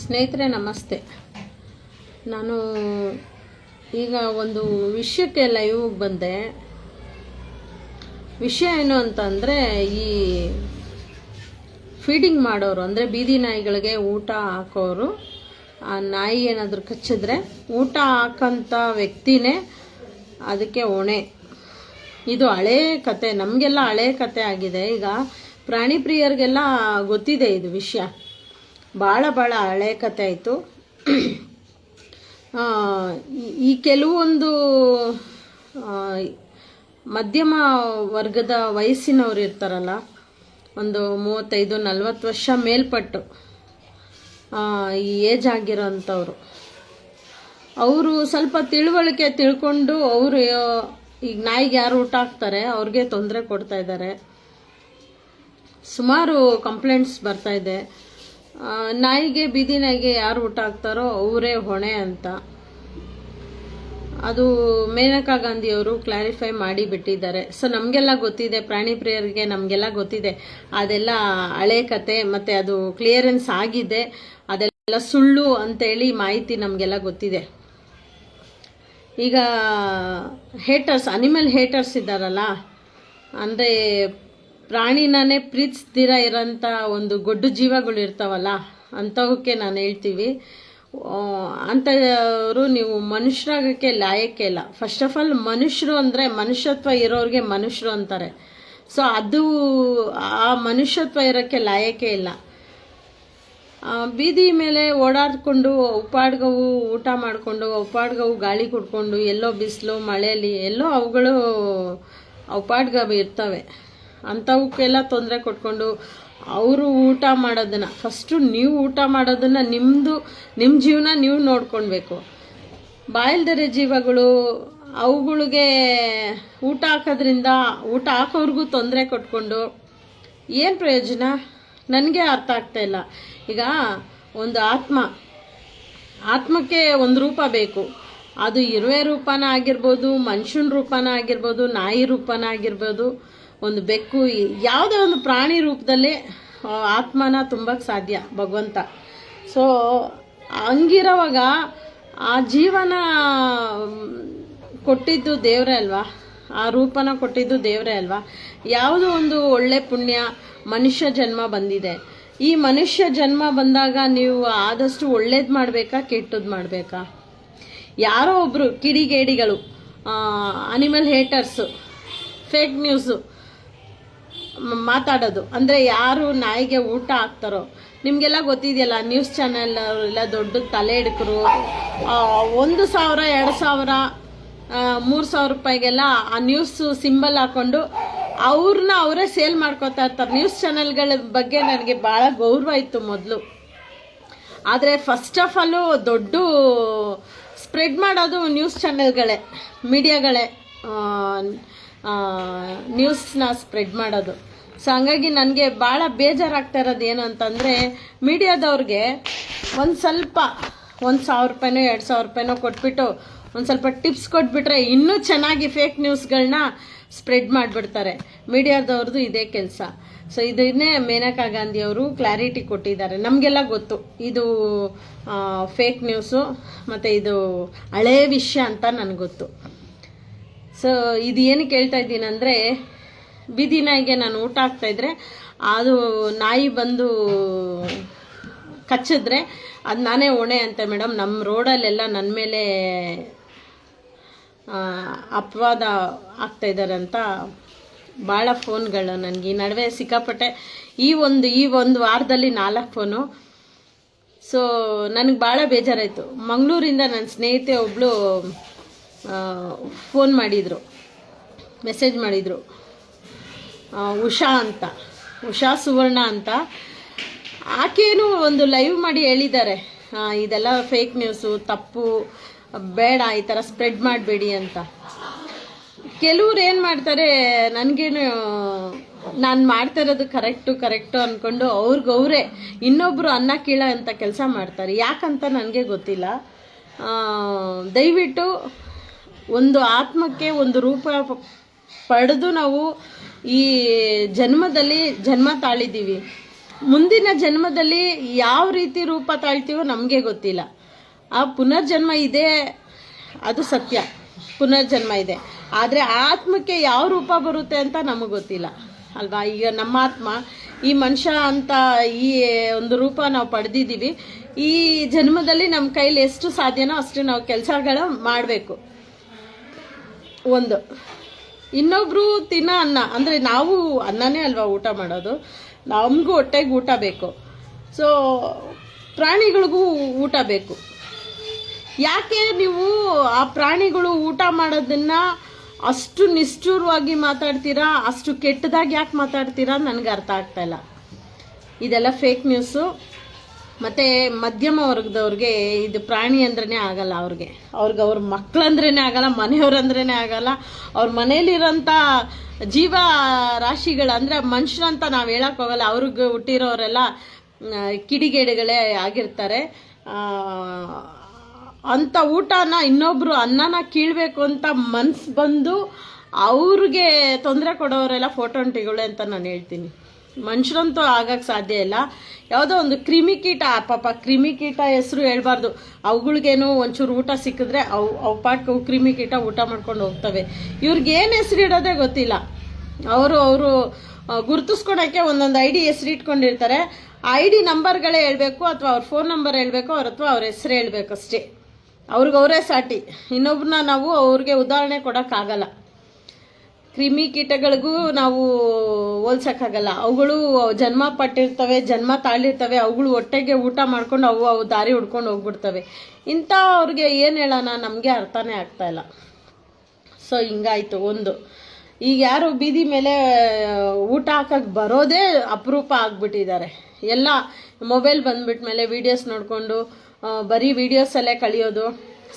ಸ್ನೇಹಿತರೆ ನಮಸ್ತೆ. ನಾನು ಈಗ ಒಂದು ವಿಷಯಕ್ಕೆ ಲೈವ್ಗೆ ಬಂದೆ. ವಿಷಯ ಏನು ಅಂತಂದರೆ, ಈ ಫೀಡಿಂಗ್ ಮಾಡೋರು ಅಂದರೆ ಬೀದಿ ನಾಯಿಗಳಿಗೆ ಊಟ ಹಾಕೋರು, ಆ ನಾಯಿ ಏನಾದರೂ ಕಚ್ಚಿದ್ರೆ ಊಟ ಹಾಕೋಂಥ ವ್ಯಕ್ತಿನೇ ಅದಕ್ಕೆ ಹೊಣೆ. ಇದು ಹಳೇ ಕತೆ, ನಮಗೆಲ್ಲ ಹಳೇ ಕತೆ ಆಗಿದೆ. ಈಗ ಪ್ರಾಣಿ ಪ್ರಿಯರಿಗೆಲ್ಲ ಗೊತ್ತಿದೆ ಇದು ವಿಷಯ, ಭಾಳ ಹಳೆ ಕತೆ ಆಯಿತು. ಈ ಕೆಲವೊಂದು ಮಧ್ಯಮ ವರ್ಗದ ವಯಸ್ಸಿನವ್ರು ಇರ್ತಾರಲ್ಲ, ಒಂದು 35-40 ವರ್ಷ ಮೇಲ್ಪಟ್ಟು ಈ ಏಜ್ ಆಗಿರೋಂಥವ್ರು, ಅವರು ಸ್ವಲ್ಪ ತಿಳುವಳಿಕೆ ತಿಳ್ಕೊಂಡು ಅವರು ಈಗ ನಾಯಿಗೆ ಯಾರು ಊಟ ಹಾಕ್ತಾರೆ ಅವ್ರಿಗೆ ತೊಂದರೆ ಕೊಡ್ತಾ ಇದ್ದಾರೆ. ಸುಮಾರು ಕಂಪ್ಲೇಂಟ್ಸ್ ಬರ್ತಾ ಇದೆ. ನಾಯಿಗೆ, ಬೀದಿ ನಾಯಿಗೆ ಯಾರು ಊಟ ಹಾಕ್ತಾರೋ ಅವರೇ ಹೊಣೆ ಅಂತ. ಅದು ಮೇನಕಾ ಗಾಂಧಿಯವರು ಕ್ಲಾರಿಫೈ ಮಾಡಿ ಬಿಟ್ಟಿದ್ದಾರೆ. ಸೊ ನಮಗೆಲ್ಲ ಗೊತ್ತಿದೆ, ಪ್ರಾಣಿ ಪ್ರಿಯರಿಗೆ ನಮಗೆಲ್ಲ ಗೊತ್ತಿದೆ ಅದೆಲ್ಲ ಹಳೆ ಕತೆ, ಮತ್ತು ಅದು ಕ್ಲಿಯರೆನ್ಸ್ ಆಗಿದೆ, ಅದೆಲ್ಲ ಸುಳ್ಳು ಅಂತೇಳಿ ಮಾಹಿತಿ ನಮಗೆಲ್ಲ ಗೊತ್ತಿದೆ. ಈಗ ಹೇಟರ್ಸ್, ಅನಿಮಲ್ ಹೇಟರ್ಸ್ ಇದ್ದಾರಲ್ಲ, ಅಂದರೆ ಪ್ರಾಣಿನೇ ಪ್ರೀತಿಸ್ದಿರ ಇರೋಂಥ ಒಂದು ಗೊಡ್ಡು ಜೀವಗಳು ಇರ್ತಾವಲ್ಲ, ಅಂಥವಕ್ಕೆ ನಾನು ಹೇಳ್ತೀವಿ, ಅಂಥವರು ನೀವು ಮನುಷ್ಯರಾಗಕ್ಕೆ ಲಾಯಕ್ಕೆ ಇಲ್ಲ. ಫಸ್ಟ್ ಆಫ್ ಆಲ್ ಮನುಷ್ಯರು ಅಂದರೆ ಮನುಷ್ಯತ್ವ ಇರೋರಿಗೆ ಮನುಷ್ಯರು ಅಂತಾರೆ. ಸೊ ಅದು ಆ ಮನುಷ್ಯತ್ವ ಇರೋಕ್ಕೆ ಲಾಯಕ್ಕೆ ಇಲ್ಲ. ಬೀದಿ ಮೇಲೆ ಓಡಾಡ್ಕೊಂಡು ಉಪಾಡ್ಗವು ಊಟ ಮಾಡಿಕೊಂಡು ಉಪಾಡ್ಗವು ಗಾಳಿ ಕುಡ್ಕೊಂಡು ಎಲ್ಲೋ ಬಿಸಿಲು ಮಳೆಯಲ್ಲಿ ಎಲ್ಲೋ ಅವುಗಳು ಉಪಾಡ್ಗವು ಇರ್ತವೆ. ಅಂಥವಕ್ಕೆಲ್ಲ ತೊಂದರೆ ಕೊಟ್ಕೊಂಡು ಅವರು ಊಟ ಮಾಡೋದನ್ನು, ಫಸ್ಟು ನೀವು ಊಟ ಮಾಡೋದನ್ನು ನಿಮ್ಮ ಜೀವನ ನೀವು ನೋಡ್ಕೊಳ್ಬೇಕು. ಬಾಯಿಲ್ದರೆ ಜೀವಗಳು ಅವುಗಳಿಗೆ ಊಟ ಹಾಕೋದ್ರಿಂದ ಊಟ ಹಾಕೋರ್ಗೂ ತೊಂದರೆ ಕೊಟ್ಕೊಂಡು ಏನು ಪ್ರಯೋಜನ ನನಗೆ ಅರ್ಥ ಆಗ್ತಾ ಇಲ್ಲ. ಈಗ ಒಂದು ಆತ್ಮಕ್ಕೆ ಒಂದು ರೂಪ ಬೇಕು. ಅದು ಇರುವೆ ರೂಪನ ಆಗಿರ್ಬೋದು, ಮನುಷ್ಯನ ರೂಪನ ಆಗಿರ್ಬೋದು, ನಾಯಿ ರೂಪನ ಆಗಿರ್ಬೋದು, ಒಂದು ಬೆಕ್ಕು, ಯಾವುದೇ ಒಂದು ಪ್ರಾಣಿ ರೂಪದಲ್ಲಿ ಆತ್ಮನ ತುಂಬಕ್ಕೆ ಸಾಧ್ಯ ಭಗವಂತ. ಸೊ ಹಂಗಿರೋವಾಗ ಆ ಜೀವನ ಕೊಟ್ಟಿದ್ದು ದೇವರೇ ಅಲ್ವಾ, ಆ ರೂಪನ ಕೊಟ್ಟಿದ್ದು ದೇವರೇ ಅಲ್ವಾ. ಯಾವುದೋ ಒಂದು ಒಳ್ಳೆ ಪುಣ್ಯ ಮನುಷ್ಯ ಜನ್ಮ ಬಂದಿದೆ. ಈ ಮನುಷ್ಯ ಜನ್ಮ ಬಂದಾಗ ನೀವು ಆದಷ್ಟು ಒಳ್ಳೇದು ಮಾಡಬೇಕಾ ಕೆಟ್ಟದ್ದು ಮಾಡಬೇಕಾ? ಯಾರೋ ಒಬ್ಬರು ಕಿಡಿಗೇಡಿಗಳು, ಅನಿಮಲ್ ಹೇಟರ್ಸು, ಫೇಕ್ ನ್ಯೂಸು ಮಾತಾಡೋದು, ಅಂದರೆ ಯಾರು ನಾಯಿಗೆ ಊಟ ಹಾಕ್ತಾರೋ ನಿಮಗೆಲ್ಲ ಗೊತ್ತಿದೆಯಲ್ಲ. ನ್ಯೂಸ್ ಚಾನೆಲ್ ಅವರೆಲ್ಲ ದೊಡ್ಡ ತಲೆ ಹಿಡ್ಕರು, 1,000, 2,000, 3,000 ರೂಪಾಯಿಗೆಲ್ಲ ಆ ನ್ಯೂಸ್ ಸಿಂಬಲ್ ಹಾಕೊಂಡು ಅವ್ರನ್ನ ಅವರೇ ಸೇಲ್ ಮಾಡ್ಕೋತಾ ಇರ್ತಾರೆ. ನ್ಯೂಸ್ ಚಾನೆಲ್ಗಳ ಬಗ್ಗೆ ನನಗೆ ಭಾಳ ಗೌರವ ಇತ್ತು ಮೊದಲು, ಆದರೆ ಫಸ್ಟ್ ಆಫ್ ಆಲು ದೊಡ್ಡ ಸ್ಪ್ರೆಡ್ ಮಾಡೋದು ನ್ಯೂಸ್ ಚಾನೆಲ್ಗಳೇ, ಮೀಡಿಯಾಗಳೇ ನ್ಯೂಸ್ನ ಸ್ಪ್ರೆಡ್ ಮಾಡೋದು. ಸೊ ಹಂಗಾಗಿ ನನಗೆ ಭಾಳ ಬೇಜಾರಾಗ್ತಾ ಇರೋದು ಏನು ಅಂತಂದರೆ, ಮೀಡಿಯಾದವ್ರಿಗೆ ಒಂದು ಸ್ವಲ್ಪ 1,000 ರೂಪಾಯಿನೋ 2,000 ರೂಪಾಯಿನೋ ಕೊಟ್ಬಿಟ್ಟು ಒಂದು ಸ್ವಲ್ಪ ಟಿಪ್ಸ್ ಕೊಟ್ಬಿಟ್ರೆ ಇನ್ನೂ ಚೆನ್ನಾಗಿ ಫೇಕ್ ನ್ಯೂಸ್ಗಳನ್ನ ಸ್ಪ್ರೆಡ್ ಮಾಡಿಬಿಡ್ತಾರೆ. ಮೀಡಿಯಾದವ್ರದ್ದು ಇದೇ ಕೆಲಸ. ಸೊ ಇದನ್ನೇ ಮೇನಕಾ ಗಾಂಧಿಯವರು ಕ್ಲಾರಿಟಿ ಕೊಟ್ಟಿದ್ದಾರೆ. ನಮಗೆಲ್ಲ ಗೊತ್ತು ಇದು ಫೇಕ್ ನ್ಯೂಸು ಮತ್ತು ಇದು ಹಳೇ ವಿಷಯ ಅಂತ ನನಗೆ ಗೊತ್ತು. ಸೊ ಇದು ಏನಕ್ಕೆ ಹೇಳ್ತಾ ಇದ್ದೀನಿ ಅಂದರೆ, ಬೀದಿ ನಾಯಿಗೆ ನಾನು ಊಟ ಹಾಕ್ತಾಯಿದ್ರೆ ಅದು ನಾಯಿ ಬಂದು ಕಚ್ಚಿದ್ರೆ ಅದು ನಾನೇ ಹೊಣೆ ಅಂತ ಮೇಡಮ್. ನಮ್ಮ ರೋಡಲ್ಲೆಲ್ಲ ನನ್ನ ಮೇಲೆ ಅಪವಾದ ಆಗ್ತಾಯಿದ್ದಾರೆ ಅಂತ ಭಾಳ ಫೋನ್ಗಳು ನನಗೆ ಈ ನಡುವೆ ಸಿಕ್ಕಾಪಟ್ಟೆ. ಈ ಒಂದು ವಾರದಲ್ಲಿ 4 ಫೋನು. ಸೊ ನನಗೆ ಭಾಳ ಬೇಜಾರಾಯಿತು. ಮಂಗಳೂರಿಂದ ನನ್ನ ಸ್ನೇಹಿತೆ ಒಬ್ಬಳು ಫೋನ್ ಮಾಡಿದರು, ಮೆಸೇಜ್ ಮಾಡಿದರು, ಉಷಾ ಸುವರ್ಣ ಅಂತ. ಆಕೆಯೂ ಒಂದು ಲೈವ್ ಮಾಡಿ ಹೇಳಿದ್ದಾರೆ, ಇದೆಲ್ಲ ಫೇಕ್ ನ್ಯೂಸು, ತಪ್ಪು, ಬೇಡ ಈ ಥರ ಸ್ಪ್ರೆಡ್ ಮಾಡಬೇಡಿ ಅಂತ. ಕೆಲವ್ರು ಏನು ಮಾಡ್ತಾರೆ, ನನಗೇನು ನಾನು ಮಾಡ್ತಾ ಇರೋದು ಕರೆಕ್ಟು ಅಂದ್ಕೊಂಡು ಅವ್ರಿಗವ್ರೇ ಇನ್ನೊಬ್ಬರು ಅನ್ನ ಕೀಳ ಅಂತ ಕೆಲಸ ಮಾಡ್ತಾರೆ. ಯಾಕಂತ ನನಗೆ ಗೊತ್ತಿಲ್ಲ. ದಯವಿಟ್ಟು ಒಂದು ಆತ್ಮಕ್ಕೆ ಒಂದು ರೂಪ ಪಡೆದು ನಾವು ಈ ಜನ್ಮದಲ್ಲಿ ಜನ್ಮ ತಾಳಿದ್ದೀವಿ. ಮುಂದಿನ ಜನ್ಮದಲ್ಲಿ ಯಾವ ರೀತಿ ರೂಪ ತಾಳ್ತೀವೋ ನಮಗೆ ಗೊತ್ತಿಲ್ಲ. ಆ ಪುನರ್ಜನ್ಮ ಇದೆ, ಅದು ಸತ್ಯ, ಪುನರ್ಜನ್ಮ ಇದೆ. ಆದರೆ ಆತ್ಮಕ್ಕೆ ಯಾವ ರೂಪ ಬರುತ್ತೆ ಅಂತ ನಮಗೆ ಗೊತ್ತಿಲ್ಲ ಅಲ್ವಾ. ಈಗ ನಮ್ಮ ಆತ್ಮ ಈ ಮನುಷ್ಯ ಅಂತ ಈ ಒಂದು ರೂಪ ನಾವು ಪಡೆದಿದ್ದೀವಿ. ಈ ಜನ್ಮದಲ್ಲಿ ನಮ್ಮ ಕೈಲಿ ಎಷ್ಟು ಸಾಧ್ಯನೋ ಅಷ್ಟು ನಾವು ಕೆಲಸಗಳ ಮಾಡಬೇಕು. ಒಂದು ಇನ್ನೊಬ್ರು ತಿನ್ನೋ ಅನ್ನ ಅಂದರೆ ನಾವು ಅನ್ನನೇ ಅಲ್ವಾ ಊಟ ಮಾಡೋದು, ನಮಗೂ ಹೊಟ್ಟೆಗೆ ಊಟ ಬೇಕು. ಸೊ ಪ್ರಾಣಿಗಳಿಗೂ ಊಟ ಬೇಕು. ಯಾಕೆ ನೀವು ಆ ಪ್ರಾಣಿಗಳು ಊಟ ಮಾಡೋದನ್ನ ಅಷ್ಟು ನಿಷ್ಠುರವಾಗಿ ಮಾತಾಡ್ತೀರಾ, ಅಷ್ಟು ಕೆಟ್ಟದಾಗಿ ಯಾಕೆ ಮಾತಾಡ್ತೀರಾ ನನಗೆ ಅರ್ಥ ಆಗ್ತಾ ಇಲ್ಲ. ಇದೆಲ್ಲ ಫೇಕ್ ನ್ಯೂಸು. ಮತ್ತು ಮಧ್ಯಮ ವರ್ಗದವ್ರಿಗೆ ಇದು ಪ್ರಾಣಿ ಅಂದ್ರೇ ಆಗಲ್ಲ. ಅವ್ರಿಗೆ ಅವ್ರ ಮಕ್ಕಳಂದ್ರೇ ಆಗಲ್ಲ, ಮನೆಯವ್ರಂದ್ರೇ ಆಗಲ್ಲ. ಅವ್ರ ಮನೇಲಿರೋಂಥ ಜೀವ ರಾಶಿಗಳು ಅಂದರೆ ಮನುಷ್ಯರಂತ ನಾವು ಹೇಳಕ್ಕೆ ಹೋಗಲ್ಲ. ಅವ್ರಿಗೆ ಹುಟ್ಟಿರೋರೆಲ್ಲ ಕಿಡಿಗೇಡಿಗಳೇ ಆಗಿರ್ತಾರೆ. ಅಂಥ ಊಟನ ಇನ್ನೊಬ್ರು ಅನ್ನನ ಕೀಳ್ಬೇಕು ಅಂತ ಮನ್ಸು ಬಂದು ಅವ್ರಿಗೆ ತೊಂದರೆ ಕೊಡೋರೆಲ್ಲ ಫೋಟೋಂಟಿಗಳೇ ಅಂತ ನಾನು ಹೇಳ್ತೀನಿ. ಮನುಷ್ಯರಂತೂ ಆಗಕ್ಕೆ ಸಾಧ್ಯ ಇಲ್ಲ. ಯಾವುದೋ ಒಂದು ಕ್ರಿಮಿಕೀಟ, ಪಾಪ ಕ್ರಿಮಿಕೀಟ ಹೆಸರು ಹೇಳ್ಬಾರ್ದು, ಅವುಗಳಿಗೇನು ಒಂಚೂರು ಊಟ ಸಿಕ್ಕಿದ್ರೆ ಅವು ಪಾಟ್ಗೆ ಕ್ರಿಮಿಕೀಟ ಊಟ ಮಾಡ್ಕೊಂಡು ಹೋಗ್ತವೆ. ಇವ್ರಿಗೆ ಏನು ಹೆಸರು ಇಡೋದೇ ಗೊತ್ತಿಲ್ಲ. ಅವರು ಗುರ್ತಿಸ್ಕೊಳಕ್ಕೆ ಒಂದೊಂದು ಐಡಿ ಹೆಸರು ಇಟ್ಕೊಂಡಿರ್ತಾರೆ. ಆ ಐಡಿ ನಂಬರ್ಗಳೇ ಹೇಳ್ಬೇಕು, ಅಥವಾ ಅವ್ರ ಫೋನ್ ನಂಬರ್ ಹೇಳ್ಬೇಕು, ಅಥವಾ ಅವ್ರ ಹೆಸರು ಹೇಳ್ಬೇಕು ಅಷ್ಟೇ. ಅವ್ರಿಗವರೇ ಸಾಟಿ. ಇನ್ನೊಬ್ಬರನ್ನ ನಾವು ಅವ್ರಿಗೆ ಉದಾಹರಣೆ ಕೊಡೋಕ್ಕಾಗಲ್ಲ. ಕ್ರಿಮಿ ಕೀಟಗಳಿಗೂ ನಾವು ಹೋಲ್ಸೋಕ್ಕಾಗಲ್ಲ. ಅವುಗಳು ಜನ್ಮ ಪಟ್ಟಿರ್ತವೆ, ಜನ್ಮ ತಾಳಿರ್ತವೆ. ಅವುಗಳು ಹೊಟ್ಟೆಗೆ ಊಟ ಮಾಡ್ಕೊಂಡು ಅವು ದಾರಿ ಹುಡ್ಕೊಂಡು ಹೋಗ್ಬಿಡ್ತವೆ. ಇಂಥ ಅವ್ರಿಗೆ ಏನು ಹೇಳೋಣ ನಮಗೆ ಅರ್ಥನೇ ಆಗ್ತಾಯಿಲ್ಲ. ಸೊ ಹಿಂಗಾಯ್ತು. ಒಂದು ಈಗ ಯಾರು ಬೀದಿ ಮೇಲೆ ಊಟ ಹಾಕಕ್ಕೆ ಬರೋದೇ ಅಪರೂಪ ಆಗಿಬಿಟ್ಟಿದ್ದಾರೆ. ಎಲ್ಲ ಮೊಬೈಲ್ ಬಂದ್ಬಿಟ್ಮೇಲೆ ವೀಡಿಯೋಸ್ ನೋಡಿಕೊಂಡು ಬರೀ ವೀಡಿಯೋಸಲ್ಲೇ ಕಳಿಯೋದು.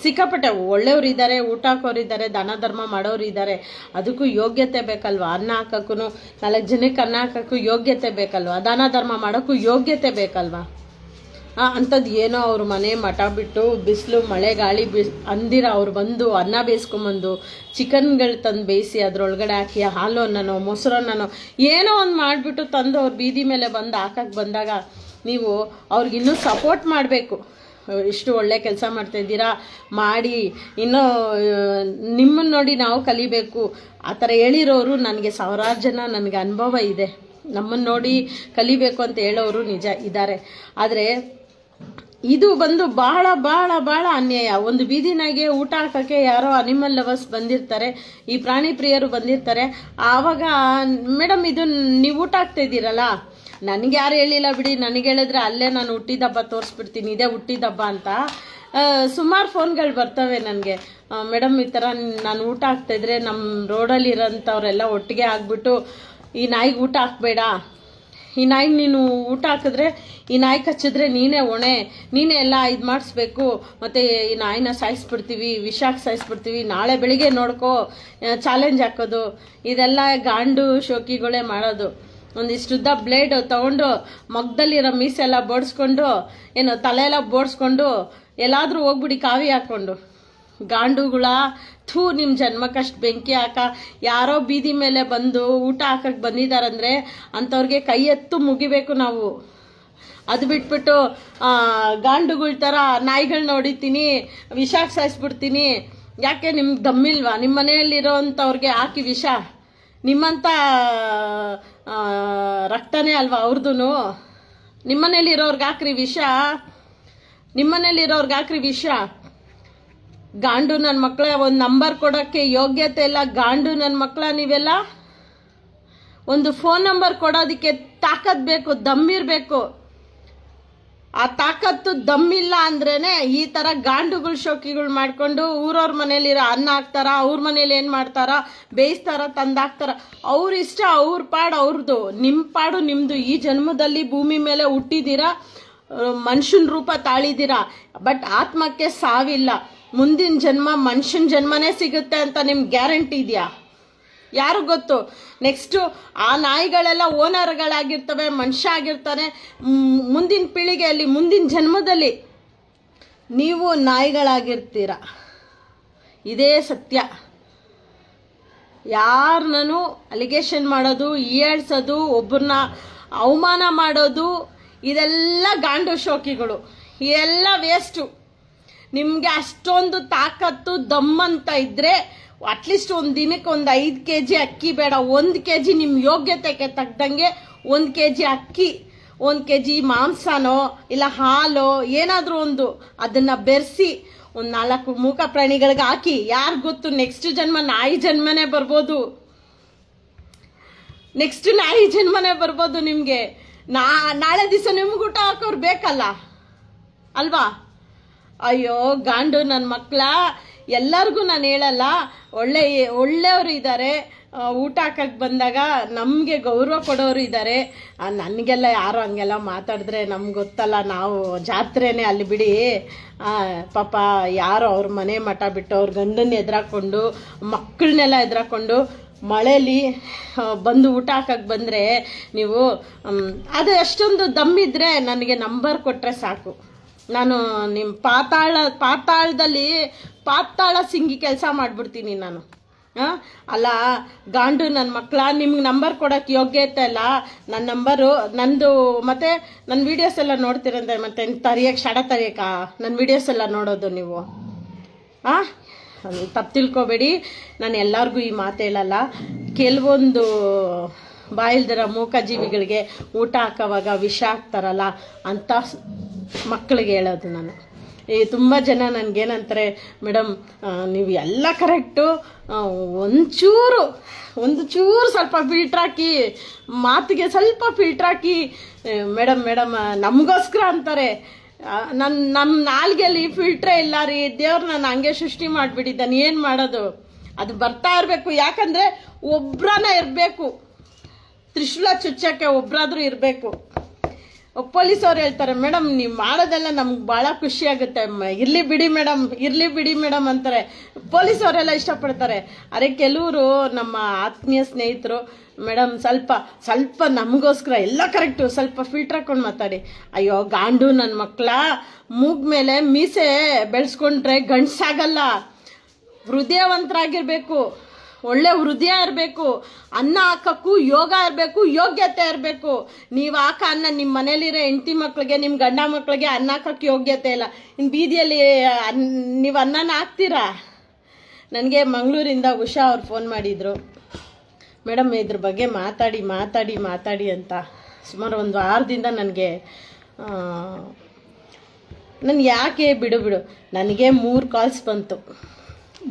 ಸಿಕ್ಕಾಪಟ್ಟೆ ಒಳ್ಳೆಯವ್ರು ಇದ್ದಾರೆ, ಊಟ ಹಾಕೋರಿದ್ದಾರೆ, ದಾನ ಧರ್ಮ ಮಾಡೋರು ಇದ್ದಾರೆ. ಅದಕ್ಕೂ ಯೋಗ್ಯತೆ ಬೇಕಲ್ವ. ಅನ್ನ ಹಾಕೋಕ್ಕೂ 4 ಜನಕ್ಕೆ ಅನ್ನ ಹಾಕೋಕ್ಕೂ ಯೋಗ್ಯತೆ ಬೇಕಲ್ವ. ದಾನ ಧರ್ಮ ಮಾಡೋಕ್ಕೂ ಯೋಗ್ಯತೆ ಬೇಕಲ್ವ. ಅಂಥದ್ದು ಏನೋ ಅವ್ರ ಮನೆ ಮಠ ಬಿಟ್ಟು ಬಿಸಿಲು ಮಳೆ ಗಾಳಿ ಅಂದಿರ ಅವ್ರು ಬಂದು ಅನ್ನ ಬೇಯಿಸ್ಕೊಂಬಂದು ಚಿಕನ್ಗಳು ತಂದು ಬೇಯಿಸಿ ಅದರೊಳಗಡೆ ಹಾಕಿ ಹಾಲು ಅನ್ನನೋ ಮೊಸರು ಅನ್ನನೋ ಏನೋ ಒಂದು ಮಾಡಿಬಿಟ್ಟು ತಂದು ಅವ್ರ ಬೀದಿ ಮೇಲೆ ಬಂದು ಹಾಕಕ್ಕೆ ಬಂದಾಗ ನೀವು ಅವ್ರಿಗಿನ್ನೂ ಸಪೋರ್ಟ್ ಮಾಡಬೇಕು. ಇಷ್ಟು ಒಳ್ಳೆ ಕೆಲಸ ಮಾಡ್ತಾಯಿದ್ದೀರಾ, ಮಾಡಿ ಇನ್ನೂ ನಿಮ್ಮನ್ನು ನೋಡಿ ನಾವು ಕಲಿಬೇಕು. ಆ ಥರ ಹೇಳಿರೋರು ನನಗೆ ಸಾವಿರಾರು ಜನ ನನಗೆ ಅನುಭವ ಇದೆ. ನಮ್ಮನ್ನು ನೋಡಿ ಕಲಿಬೇಕು ಅಂತ ಹೇಳೋರು ನಿಜ ಇದ್ದಾರೆ. ಆದರೆ ಇದು ಬಂದು ಬಹಳ ಬಹಳ ಬಹಳ ಅನ್ಯಾಯ. ಒಂದು ಬೀದಿನಾಗೆ ಊಟ ಹಾಕೋಕ್ಕೆ ಯಾರೋ ಅನಿಮಲ್ ಲವರ್ಸ್ ಬಂದಿರ್ತಾರೆ, ಈ ಪ್ರಾಣಿ ಪ್ರಿಯರು ಬಂದಿರ್ತಾರೆ. ಆವಾಗ ಮೇಡಮ್ ಇದು ನೀವು ಊಟ ಹಾಕ್ತಾಯಿದ್ದೀರಲ್ಲ, ನನಗೆ ಯಾರು ಹೇಳಿಲ್ಲ ಬಿಡಿ, ನನಗೆ ಹೇಳಿದ್ರೆ ಅಲ್ಲೇ ನಾನು ಹುಟ್ಟಿದಬ್ಬ ತೋರಿಸ್ಬಿಡ್ತೀನಿ, ಇದೇ ಹುಟ್ಟಿದಬ್ಬ ಅಂತ. ಸುಮಾರು ಫೋನ್ಗಳು ಬರ್ತವೆ ನನಗೆ. ಮೇಡಮ್ ಈ ಥರ ನಾನು ಊಟ ಹಾಕ್ತಾಯಿದ್ರೆ ನಮ್ಮ ರೋಡಲ್ಲಿರೋಂಥವ್ರೆಲ್ಲ ಒಟ್ಟಿಗೆ ಆಗಿಬಿಟ್ಟು ಈ ನಾಯಿಗೆ ಊಟ ಹಾಕ್ಬೇಡ, ಈ ನಾಯಿಗೆ ನೀನು ಊಟ ಹಾಕಿದ್ರೆ ಈ ನಾಯಿ ಕಚ್ಚಿದ್ರೆ ನೀನೇ ಹೊಣೆ, ನೀನೇ ಎಲ್ಲ ಇದು ಮಾಡಿಸ್ಬೇಕು, ಮತ್ತು ಈ ನಾಯಿನ ಸಾಯಿಸ್ಬಿಡ್ತೀವಿ, ವಿಷಾಕ್ಕೆ ಸಾಯಿಸ್ಬಿಡ್ತೀವಿ, ನಾಳೆ ಬೆಳಿಗ್ಗೆ ನೋಡ್ಕೋ, ಚಾಲೆಂಜ್ ಹಾಕೋದು. ಇದೆಲ್ಲ ಗಾಂಡು ಶೋಕಿಗಳೇ ಮಾಡೋದು. ಒಂದಿಷ್ಟುದ್ದ ಬ್ಲೇಡ್ ತೊಗೊಂಡು ಮಗ್ದಲ್ಲಿರೋ ಮೀಸೆಲ್ಲ ಬೋಡಿಸ್ಕೊಂಡು ಏನೋ ತಲೆ ಎಲ್ಲ ಬೋಡಿಸ್ಕೊಂಡು ಎಲ್ಲಾದರೂ ಹೋಗ್ಬಿಡಿ ಕಾವಿ ಹಾಕ್ಕೊಂಡು. ಗಾಂಡುಗಳ ನಿಮ್ಮ ಜನ್ಮಕ್ಕಷ್ಟು ಬೆಂಕಿ ಹಾಕ. ಯಾರೋ ಬೀದಿ ಮೇಲೆ ಬಂದು ಊಟ ಹಾಕಕ್ಕೆ ಬಂದಿದ್ದಾರಂದರೆ ಅಂಥವ್ರಿಗೆ ಕೈ ಎತ್ತು ಮುಗಿಬೇಕು ನಾವು. ಅದು ಬಿಟ್ಬಿಟ್ಟು ಗಾಂಡುಗಳ ಥರ ನಾಯಿಗಳನ್ನ ಹೊಡಿತೀನಿ, ವಿಷಾಕ್ಕೆ ಸಾಯಿಸ್ಬಿಡ್ತೀನಿ. ಯಾಕೆ ನಿಮ್ಗೆ ದಮ್ಮಿಲ್ವಾ? ನಿಮ್ಮ ಮನೆಯಲ್ಲಿರೋ ಅಂಥವ್ರಿಗೆ ಹಾಕಿ ವಿಷ, ನಿಮ್ಮಂಥ ರಕ್ತನೇ ಅಲ್ವಾ ಅವ್ರದ್ದು. ನಿಮ್ಮನೇಲಿರೋರ್ಗೆ ಹಾಕ್ರಿ ವಿಷ, ನಿಮ್ಮನೇಲಿರೋರ್ಗೆ ಹಾಕ್ರಿ ವಿಷ. ಗಾಂಡು ನನ್ನ ಮಕ್ಕಳ ಒಂದು ನಂಬರ್ ಕೊಡೋಕ್ಕೆ ಯೋಗ್ಯತೆ ಇಲ್ಲ. ಗಾಂಡು ನನ್ನ ಮಕ್ಕಳ ನೀವೆಲ್ಲ ಒಂದು ಫೋನ್ ನಂಬರ್ ಕೊಡೋದಕ್ಕೆ ತಾಕತ್ ಬೇಕು, ದಮ್ಮಿರಬೇಕು. ಆ ತಾಕತ್ತು ದಮ್ಮಿಲ್ಲ ಅಂದ್ರೇನೆ ಈ ಥರ ಗಾಂಡುಗಳು ಶೋಕಿಗಳು ಮಾಡ್ಕೊಂಡು ಊರವ್ರ ಮನೇಲಿರೋ ಅನ್ನ ಹಾಕ್ತಾರ, ಅವ್ರ ಮನೇಲಿ ಏನು ಮಾಡ್ತಾರ, ಬೇಯಿಸ್ತಾರ, ತಂದಾಕ್ತಾರ. ಅವ್ರ ಇಷ್ಟ, ಅವ್ರ ಪಾಡು ಅವ್ರದ್ದು, ನಿಮ್ಮ ಪಾಡು ನಿಮ್ಮದು. ಈ ಜನ್ಮದಲ್ಲಿ ಭೂಮಿ ಮೇಲೆ ಹುಟ್ಟಿದ್ದೀರಾ, ಮನುಷ್ಯನ ರೂಪ ತಾಳಿದ್ದೀರಾ. ಬಟ್ ಆತ್ಮಕ್ಕೆ ಸಾವಿಲ್ಲ. ಮುಂದಿನ ಜನ್ಮ ಮನುಷ್ಯನ ಜನ್ಮನೇ ಸಿಗುತ್ತೆ ಅಂತ ನಿಮ್ಗೆ ಗ್ಯಾರಂಟಿ ಇದೆಯಾ? ಯಾರು ಗೊತ್ತು? ನೆಕ್ಸ್ಟು ಆ ನಾಯಿಗಳೆಲ್ಲ ಓನರ್ಗಳಾಗಿರ್ತವೆ, ಮನುಷ್ಯ ಆಗಿರ್ತಾನೆ. ಮುಂದಿನ ಪೀಳಿಗೆಯಲ್ಲಿ, ಮುಂದಿನ ಜನ್ಮದಲ್ಲಿ ನೀವು ನಾಯಿಗಳಾಗಿರ್ತೀರ. ಇದೇ ಸತ್ಯ. ಯಾರನ್ನೂ ಅಲಿಗೇಷನ್ ಮಾಡೋದು, ಹೀಯಾಳ್ಸೋದು, ಒಬ್ಬರನ್ನ ಅವಮಾನ ಮಾಡೋದು ಇದೆಲ್ಲ ಗಾಂಡು ಶೋಕಿಗಳು, ಇದೆಲ್ಲ ವೇಸ್ಟು. ನಿಮಗೆ ಅಷ್ಟೊಂದು ತಾಕತ್ತು ದಮ್ಮಂತ ಇದ್ದರೆ ಅಟ್ಲೀಸ್ಟ್ ಒಂದು ದಿನಕ್ಕೆ ಒಂದು 5 kg ಅಕ್ಕಿ ಬೇಡ, 1 kg ನಿಮ್ಮ ಯೋಗ್ಯತೆಗೆ ತಕ್ಕಂಗೆ 1 kg ಅಕ್ಕಿ, 1 kg ಮಾಂಸನೋ ಇಲ್ಲ ಹಾಲೋ ಏನಾದರೂ ಒಂದು ಅದನ್ನು ಬೆರೆಸಿ ಒಂದು 4 ಮೂಕ ಪ್ರಾಣಿಗಳಿಗೆ ಹಾಕಿ. ಯಾರು ಗೊತ್ತು, ನೆಕ್ಸ್ಟ್ ಜನ್ಮ ನಾಯಿ ಜನ್ಮನೇ ಬರ್ಬೋದು, ನೆಕ್ಸ್ಟ್ ನಾಯಿ ಜನ್ಮನೇ ಬರ್ಬೋದು ನಿಮಗೆ. ನಾಳೆ ದಿವಸ ನಿಮ್ಗೆ ಊಟ ಹಾಕೋರು ಬೇಕಲ್ಲ ಅಲ್ವಾ? ಅಯ್ಯೋ ಗಾಂಡು ನನ್ನ ಮಕ್ಕಳ, ಎಲ್ಲರಿಗೂ ನಾನು ಹೇಳಲ್ಲ, ಒಳ್ಳೆಯವರು ಇದ್ದಾರೆ, ಊಟ ಹಾಕಕ್ಕೆ ಬಂದಾಗ ನಮಗೆ ಗೌರವ ಕೊಡೋರು ಇದ್ದಾರೆ. ನನಗೆಲ್ಲ ಯಾರು ಹಂಗೆಲ್ಲ ಮಾತಾಡಿದ್ರೆ ನಮ್ಗೆ ಗೊತ್ತಲ್ಲ, ನಾವು ಜಾತ್ರೆನೇ ಅಲ್ಲಿ ಬಿಡಿ. ಪಾಪ ಯಾರೋ ಅವ್ರ ಮನೆ ಮಠ ಬಿಟ್ಟು ಅವ್ರ ಗಂಡನ್ನ ಎದುರಾಕೊಂಡು ಮಕ್ಕಳನ್ನೆಲ್ಲ ಎದುರಾಕೊಂಡು ಮಳೇಲಿ ಬಂದು ಊಟ ಹಾಕಕ್ಕೆ ಬಂದರೆ ನೀವು ಅದು ಎಷ್ಟೊಂದು ದಮ್ಮಿದ್ರೆ ನನಗೆ ನಂಬರ್ ಕೊಟ್ಟರೆ ಸಾಕು. ನಾನು ನಿಮ್ಮ ಪಾತಾಳದಲ್ಲಿ ಪಾತಾಳ ಸಿಂಗಿ ಕೆಲಸ ಮಾಡಿಬಿಡ್ತೀನಿ ನಾನು. ಅಲ್ಲ ಗಾಂಡು ನನ್ನ ಮಕ್ಕಳ, ನಿಮ್ಗೆ ನಂಬರ್ ಕೊಡೋಕ್ಕೆ ಯೋಗ್ಯತೆ ಇಲ್ಲ. ನನ್ನ ನಂಬರು ನಂದು, ಮತ್ತು ನನ್ನ ವೀಡಿಯೋಸ್ ಎಲ್ಲ ನೋಡ್ತೀರಂತೆ, ಮತ್ತೆ ಶಡ ತರಿಯಕ್ಕ ನನ್ನ ವೀಡಿಯೋಸ್ ಎಲ್ಲ ನೋಡೋದು ನೀವು. ತಪ್ಪು ತಿಳ್ಕೊಬೇಡಿ, ನಾನು ಎಲ್ಲರಿಗೂ ಈ ಮಾತು ಹೇಳಲ್ಲ. ಕೆಲವೊಂದು ಬಾಯಿಲ್ದಿರೋ ಮೂಕಜೀವಿಗಳಿಗೆ ಊಟ ಹಾಕೋವಾಗ ವಿಷ ಹಾಕ್ತಾರಲ್ಲ ಅಂಥ ಮಕ್ಕಳಿಗೆ ಹೇಳೋದು ನಾನು. ತುಂಬ ಜನ ನನಗೇನಂತಾರೆ, ಮೇಡಮ್ ನೀವು ಎಲ್ಲ ಕರೆಕ್ಟು, ಒಂದು ಚೂರು ಸ್ವಲ್ಪ ಫಿಲ್ಟ್ರ್ ಹಾಕಿ, ಮಾತಿಗೆ ಸ್ವಲ್ಪ ಫಿಲ್ಟ್ರ್ ಹಾಕಿ ಮೇಡಮ್ ನಮಗೋಸ್ಕರ ಅಂತಾರೆ. ನಮ್ಮ ನಾಲ್ಗೆಯಲ್ಲಿ ಫಿಲ್ಟ್ರೇ ಇಲ್ಲ ರೀ, ದೇವ್ರು ನಾನು ಹಂಗೆ ಸೃಷ್ಟಿ ಮಾಡಿಬಿಟ್ಟಿದ್ದಾನೆ, ಏನು ಮಾಡೋದು? ಅದು ಬರ್ತಾ ಇರಬೇಕು. ಯಾಕಂದರೆ ಒಬ್ರನ್ನ ಇರಬೇಕು, ತ್ರಿಶೂಲ ಚುಚ್ಚಕ್ಕೆ ಒಬ್ಬರಾದ್ರೂ ಇರಬೇಕು. ಪೊಲೀಸವ್ರು ಹೇಳ್ತಾರೆ, ಮೇಡಮ್ ನೀವು ಮಾಡೋದೆಲ್ಲ ನಮ್ಗೆ ಭಾಳ ಖುಷಿ ಆಗುತ್ತೆ, ಇರಲಿ ಬಿಡಿ ಮೇಡಮ್ ಅಂತಾರೆ. ಪೊಲೀಸವರೆಲ್ಲ ಇಷ್ಟಪಡ್ತಾರೆ. ಅರೆ ಕೆಲವರು ನಮ್ಮ ಆತ್ಮೀಯ ಸ್ನೇಹಿತರು, ಮೇಡಮ್ ಸ್ವಲ್ಪ ನಮಗೋಸ್ಕರ ಎಲ್ಲ ಕರೆಕ್ಟು, ಸ್ವಲ್ಪ ಫಿಲ್ಟ್ರ್ ಹಾಕೊಂಡು ಮಾತಾಡಿ. ಅಯ್ಯೋ ಗಾಂಡು ನನ್ನ ಮಕ್ಕಳ, ಮೂಗ್ ಮೇಲೆ ಮೀಸೆ ಬೆಳೆಸ್ಕೊಂಡ್ರೆ ಗಂಡ್ಸಾಗಲ್ಲ. ಹೃದಯವಂತರಾಗಿರ್ಬೇಕು, ಒಳ್ಳೆ ಹೃದಯ ಇರಬೇಕು, ಅನ್ನ ಹಾಕಕ್ಕೂ ಯೋಗ ಇರಬೇಕು, ಯೋಗ್ಯತೆ ಇರಬೇಕು. ನೀವು ಹಾಕ ಅನ್ನ ನಿಮ್ಮ ಮನೇಲಿರೋ ಹೆಂಡತಿ ಮಕ್ಳಿಗೆ, ನಿಮ್ಮ ಗಂಡ ಮಕ್ಳಿಗೆ ಅನ್ನ ಹಾಕಕ್ಕೆ ಯೋಗ್ಯತೆ ಇಲ್ಲ. ಇನ್ನು ಬೀದಿಯಲ್ಲಿ ನೀವು ಅನ್ನನ ಹಾಕ್ತೀರಾ? ನನಗೆ ಮಂಗಳೂರಿಂದ ಉಷಾ ಅವ್ರು ಫೋನ್ ಮಾಡಿದರು, ಮೇಡಮ್ ಇದ್ರ ಬಗ್ಗೆ ಮಾತಾಡಿ ಅಂತ. ಸುಮಾರು ಒಂದು ವಾರದಿಂದ ನನಗೆ ಯಾಕೆ ಬಿಡು ನನಗೆ 3 ಕಾಲ್ಸ್ ಬಂತು,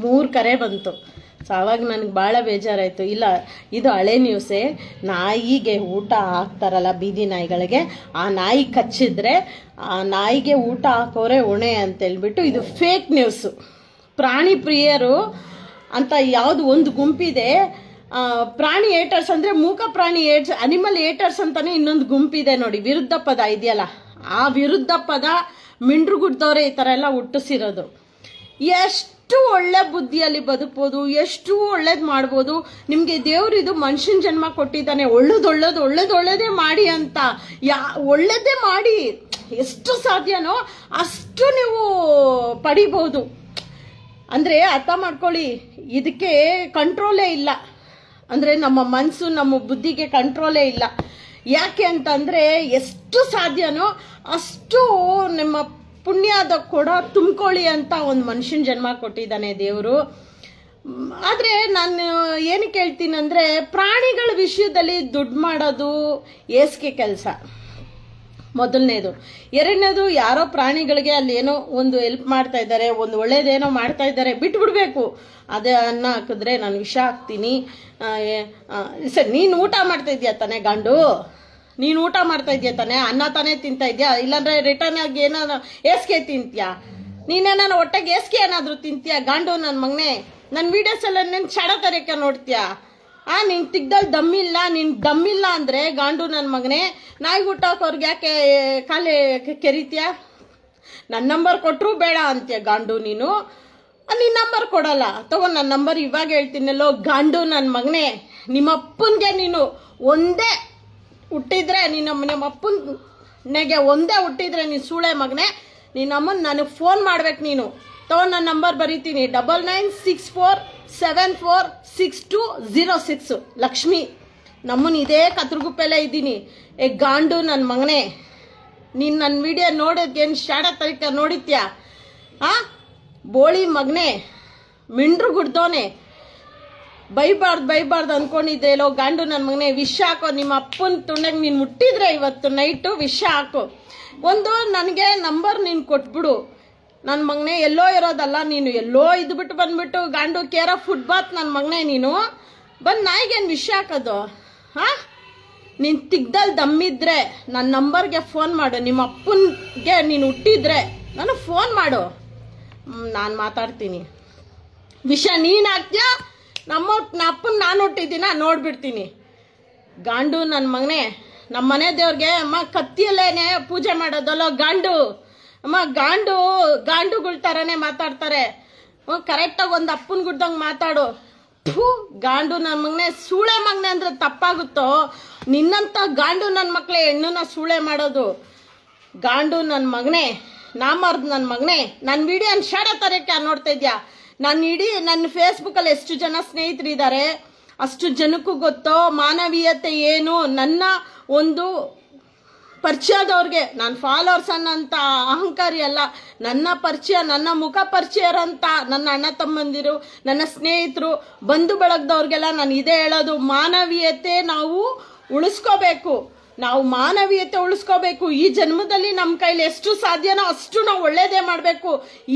3 ಕರೆ ಬಂತು. ಸೊ ಆವಾಗ ನನಗೆ ಭಾಳ ಬೇಜಾರಾಯಿತು. ಇಲ್ಲ, ಇದು ಹಳೆ ನ್ಯೂಸೇ. ನಾಯಿಗೆ ಊಟ ಹಾಕ್ತಾರಲ್ಲ ಬೀದಿ ನಾಯಿಗಳಿಗೆ, ಆ ನಾಯಿ ಕಚ್ಚಿದ್ರೆ ಆ ನಾಯಿಗೆ ಊಟ ಹಾಕೋರೆ ಹೊಣೆ ಅಂತೇಳ್ಬಿಟ್ಟು ಇದು ಫೇಕ್ ನ್ಯೂಸು. ಪ್ರಾಣಿ ಪ್ರಿಯರು ಅಂತ ಯಾವುದು ಒಂದು ಗುಂಪಿದೆ, ಪ್ರಾಣಿ ಏಟರ್ಸ್ ಅಂದರೆ ಮೂಕ ಪ್ರಾಣಿ ಅನಿಮಲ್ ಏಟರ್ಸ್ ಅಂತಲೇ ಇನ್ನೊಂದು ಗುಂಪಿದೆ ನೋಡಿ. ವಿರುದ್ಧ ಪದ ಇದೆಯಲ್ಲ, ಆ ವಿರುದ್ಧ ಪದ ಮಿಂಡ್ರುಗುಡ್ದವ್ರೆ ಈ ಥರ ಎಲ್ಲ ಹುಟ್ಟಿಸಿರೋದು. ಎಷ್ಟು ಒಳ್ಳೆ ಬುದ್ಧಿಯಲ್ಲಿ ಬದುಕ್ಬೋದು, ಎಷ್ಟು ಒಳ್ಳೇದು ಮಾಡ್ಬೋದು. ನಿಮಗೆ ದೇವ್ರು ಇದು ಮನುಷ್ಯನ ಜನ್ಮ ಕೊಟ್ಟಿದ್ದಾನೆ, ಒಳ್ಳೇದೇ ಮಾಡಿ ಅಂತ. ಒಳ್ಳೇದೇ ಮಾಡಿ ಎಷ್ಟು ಸಾಧ್ಯನೋ ಅಷ್ಟು ನೀವು ಪಡಿಬೋದು. ಅಂದರೆ ಅರ್ಥ ಮಾಡ್ಕೊಳ್ಳಿ, ಇದಕ್ಕೆ ಕಂಟ್ರೋಲೇ ಇಲ್ಲ. ಅಂದರೆ ನಮ್ಮ ಮನಸ್ಸು, ನಮ್ಮ ಬುದ್ಧಿಗೆ ಕಂಟ್ರೋಲೇ ಇಲ್ಲ. ಯಾಕೆ ಅಂತಂದರೆ ಎಷ್ಟು ಸಾಧ್ಯನೋ ಅಷ್ಟು ನಿಮ್ಮ ಪುಣ್ಯದ ಕೂಡ ತುಂಬ್ಕೊಳ್ಳಿ ಅಂತ ಒಂದು ಮನುಷ್ಯನ ಜನ್ಮ ಕೊಟ್ಟಿದ್ದಾನೆ ದೇವರು. ಆದರೆ ನಾನು ಏನಕ್ಕೆ ಹೇಳ್ತೀನಿ ಅಂದರೆ, ಪ್ರಾಣಿಗಳ ವಿಷಯದಲ್ಲಿ ದುಡ್ಡು ಮಾಡೋದು ಏಸ್ಗೆ ಕೆಲಸ ಮೊದಲನೇದು. ಎರಡನೇದು, ಯಾರೋ ಪ್ರಾಣಿಗಳಿಗೆ ಅಲ್ಲಿ ಏನೋ ಒಂದು ಹೆಲ್ಪ್ ಮಾಡ್ತಾ ಇದ್ದಾರೆ, ಒಂದು ಒಳ್ಳೇದೇನೋ ಮಾಡ್ತಾ ಇದ್ದಾರೆ, ಬಿಟ್ಬಿಡ್ಬೇಕು. ಅದೇ ಅನ್ನ ಹಾಕಿದ್ರೆ ನಾನು ವಿಷ ಹಾಕ್ತೀನಿ. ಸರ್ ನೀನು ಊಟ ಮಾಡ್ತಾ ಇದೆಯಾ ತಾನೇ ಗಾಂಡು? ನೀನು ಊಟ ಮಾಡ್ತಾ ಇದೆಯಾ ತಾನೇ? ಅನ್ನ ತಾನೇ ತಿಂತಾ ಇದೆಯಾ? ಇಲ್ಲಾಂದರೆ ರಿಟರ್ನ್ ಆಗಿ ಏನಾದ್ರು ಏಸ್ಕೆ ತಿಂತೀಯಾ? ನೀನೇನಾದ್ರು ಹೊಟ್ಟೆಗೆ ಏಸ್ಕೆ ಏನಾದರೂ ತಿಂತೀಯಾ ಗಾಂಡು ನನ್ನ ಮಗನೇ? ನನ್ನ ವೀಡಿಯೋಸ್ ಎಲ್ಲ ನೀನು ಚಡ ತರಕ್ಕೆ ನೋಡ್ತೀಯಾ? ನಿನ್ ತಿಗ್ದಲ್ಲಿ ದಮ್ಮಿಲ್ಲ ಅಂದರೆ ಗಾಂಡು ನನ್ನ ಮಗನೇ, ನಾಯಿ ಊಟ ಹಾಕೋರ್ಗೆ ಯಾಕೆ ಕಾಲೇ ಕೆರಿತೀಯ? ನನ್ನ ನಂಬರ್ ಕೊಟ್ಟರು ಬೇಡ ಅಂತೀಯ ಗಾಂಡು ನೀನು. ನಿನ್ನ ನಂಬರ್ ಕೊಡಲ್ಲ, ತಗೊಂಡು ನನ್ನ ನಂಬರ್ ಇವಾಗ ಹೇಳ್ತೀನಲ್ಲೋ ಗಾಂಡು ನನ್ನ ಮಗನೇ. ನಿಮ್ಮಪ್ಪನಿಗೆ ನೀನು ಒಂದೇ ಹುಟ್ಟಿದ್ರೆ, ನಿಮ್ಮ ಅಪ್ಪನಿಗೆ ಒಂದೇ ಹುಟ್ಟಿದ್ರೆ ನೀನು ಸೂಳೆ ಮಗನೇ, ನಿನ್ನ ಅಮ್ಮನ ನನಗೆ ಫೋನ್ ಮಾಡ್ಬೇಕು ನೀನು. ತಗೊಂಡು ನನ್ನ ನಂಬರ್ ಬರೀತೀನಿ, 9964746206 ಲಕ್ಷ್ಮಿ. ನಮ್ಮನ್ನ ಇದೇ ಕತ್ರಗುಪ್ಪೆಲ್ಲ ಇದ್ದೀನಿ. ಏ ಗಾಂಡು ನನ್ನ ಮಗನೇ, ನೀನು ನನ್ನ ವಿಡಿಯೋ ನೋಡೋದೇನು ಶಾಡ ತರಿಕ ನೋಡಿತ್ಯಾ? ಬೋಳಿ ಮಗನೇ, ಮಿಂಡ್ರು ಗುಡ್ದೋನೆ, ಬೈಬಾರ್ದು ಅಂದ್ಕೊಂಡಿದ್ದೆ ಎಲ್ಲೋ ಗಾಂಡು ನನ್ನ ಮಗನೇ. ವಿಷ ಹಾಕೋ, ನಿಮ್ಮ ಅಪ್ಪನ ತುಂಡಗೆ ನೀನು ಮುಟ್ಟಿದ್ರೆ ಇವತ್ತು ನೈಟು ವಿಷ ಹಾಕು. ಒಂದು ನನಗೆ ನಂಬರ್ ನೀನು ಕೊಟ್ಬಿಡು ನನ್ನ ಮಗನೇ. ಎಲ್ಲೋ ಇರೋದಲ್ಲ ನೀನು, ಎಲ್ಲೋ ಇದ್ಬಿಟ್ಟು ಬಂದ್ಬಿಟ್ಟು ಗಾಂಡು ಕೇರ ಫುಟ್ಬಾತ್ ನನ್ನ ಮಗನೇ. ನೀನು ಬಂದು ನಾಯಿಗೇನು ವಿಷ ಹಾಕೋದು? ನೀನು ತಿಗ್ದಲ್ಲಿ ದಮ್ಮಿದ್ರೆ ನನ್ನ ನಂಬರ್ಗೆ ಫೋನ್ ಮಾಡು. ನಿಮ್ಮ ಅಪ್ಪನಿಗೆ ನೀನು ಹುಟ್ಟಿದ್ರೆ ನನಗೆ ಫೋನ್ ಮಾಡು, ನಾನು ಮಾತಾಡ್ತೀನಿ. ವಿಷ ನೀನು ಹಾಕ್ತೀಯಾ? ನಮ್ಮ ಅಪ್ಪನ ನಾನು ಹುಟ್ಟಿದ್ದೀನ ನೋಡ್ಬಿಡ್ತೀನಿ. ಗಾಂಡು ನನ್ನ ಮಗನೇ, ನಮ್ಮ ಮನೆ ದೇವ್ರಿಗೆ ಅಮ್ಮ ಕತ್ತಿಯಲ್ಲೇನೆ ಪೂಜೆ ಮಾಡೋದಲ್ಲ ಗಾಂಡು. ಅಮ್ಮ ಗಾಂಡುಗಳ ಥರನೇ ಮಾತಾಡ್ತಾರೆ. ಕರೆಕ್ಟಾಗಿ ಒಂದು ಅಪ್ಪನ ಗುಡ್ದಂಗೆ ಮಾತಾಡು. ಗಾಂಡು ನನ್ನ ಮಗನೇ, ಸೂಳೆ ಮಗನೆ ಅಂದ್ರೆ ತಪ್ಪಾಗುತ್ತೋ? ನಿನ್ನಂತ ಗಾಂಡು ನನ್ನ ಮಕ್ಕಳೇ ಹೆಣ್ಣನ್ನ ಸೂಳೆ ಮಾಡೋದು. ಗಾಂಡು ನನ್ನ ಮಗನೇ, ನಾಮರ್ದು ನನ್ನ ಮಗನೇ, ನನ್ನ ವಿಡಿಯೋನ ಶಾಡ ತರಕ್ಕೆ ನೋಡ್ತಾ ಇದ್ಯಾ? ನನ್ನ ಫೇಸ್ಬುಕ್ಕಲ್ಲಿ ಎಷ್ಟು ಜನ ಸ್ನೇಹಿತರಿದ್ದಾರೆ, ಅಷ್ಟು ಜನಕ್ಕೂ ಗೊತ್ತೋ ಮಾನವೀಯತೆ ಏನು. ನನ್ನ ಒಂದು ಪರಿಚಯದವ್ರಿಗೆ, ನಾನು ಫಾಲೋವರ್ಸ್ ಅನ್ನೋಂಥ ಅಹಂಕಾರಿ ಅಲ್ಲ, ನನ್ನ ಪರಿಚಯ, ನನ್ನ ಮುಖ ಪರಿಚಯ ಇರೋಂಥ ನನ್ನ ಅಣ್ಣ ತಮ್ಮಂದಿರು, ನನ್ನ ಸ್ನೇಹಿತರು, ಬಂಧು ಬಳಗದವ್ರಿಗೆಲ್ಲ ನಾನು ಇದೇ ಹೇಳೋದು, ಮಾನವೀಯತೆ ನಾವು ಉಳಿಸ್ಕೋಬೇಕು. ನಾವು ಮಾನವೀಯತೆ ಉಳಿಸ್ಕೋಬೇಕು. ಈ ಜನ್ಮದಲ್ಲಿ ನಮ್ಮ ಕೈಲಿ ಎಷ್ಟು ಸಾಧ್ಯನೋ ಅಷ್ಟು ನಾವು ಒಳ್ಳೇದೇ ಮಾಡಬೇಕು.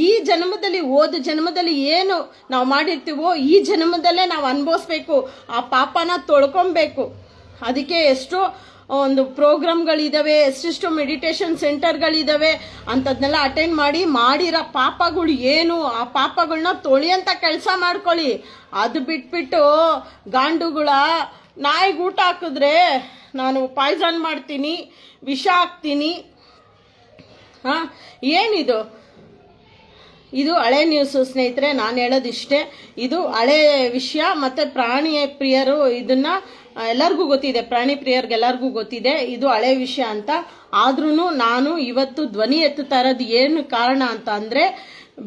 ಈ ಜನ್ಮದಲ್ಲಿ ಹೋದ ಜನ್ಮದಲ್ಲಿ ಏನು ನಾವು ಮಾಡಿರ್ತೀವೋ ಈ ಜನ್ಮದಲ್ಲೇ ನಾವು ಅನುಭವಿಸ್ಬೇಕು. ಆ ಪಾಪನ ತೊಳ್ಕೊಬೇಕು. ಅದಕ್ಕೆ ಎಷ್ಟೋ ಒಂದು ಪ್ರೋಗ್ರಾಮ್ಗಳಿದ್ದಾವೆ, ಎಷ್ಟೆಷ್ಟು ಮೆಡಿಟೇಷನ್ ಸೆಂಟರ್ಗಳಿದ್ದಾವೆ, ಅಂಥದ್ನೆಲ್ಲ ಅಟೆಂಡ್ ಮಾಡಿರೋ ಪಾಪಗಳು ಏನು, ಆ ಪಾಪಗಳನ್ನ ತೊಳೆಯಂಥ ಕೆಲಸ ಮಾಡ್ಕೊಳ್ಳಿ. ಅದು ಬಿಟ್ಬಿಟ್ಟು ಗಾಂಡುಗಳ ನಾಯಿಗೆ ಊಟ ಹಾಕಿದ್ರೆ ನಾನು ಪಾಯ್ಸನ್ ಮಾಡ್ತೀನಿ, ವಿಷ ಹಾಕ್ತೀನಿ. ಏನಿದು? ಇದು ಹಳೆ ನ್ಯೂಸು ಸ್ನೇಹಿತರೆ. ನಾನು ಹೇಳೋದಿಷ್ಟೇ, ಇದು ಹಳೆ ವಿಷಯ. ಮತ್ತು ಪ್ರಾಣಿ ಪ್ರಿಯರು ಇದನ್ನು ಎಲ್ಲರಿಗೂ ಗೊತ್ತಿದೆ, ಪ್ರಾಣಿ ಪ್ರಿಯರಿಗೆಲ್ಲರಿಗೂ ಗೊತ್ತಿದೆ ಇದು ಹಳೆ ವಿಷಯ ಅಂತ. ಆದ್ರೂ ನಾನು ಇವತ್ತು ಧ್ವನಿ ಎತ್ತುತ್ತಾ ಇರೋದು ಏನು ಕಾರಣ ಅಂತ ಅಂದರೆ,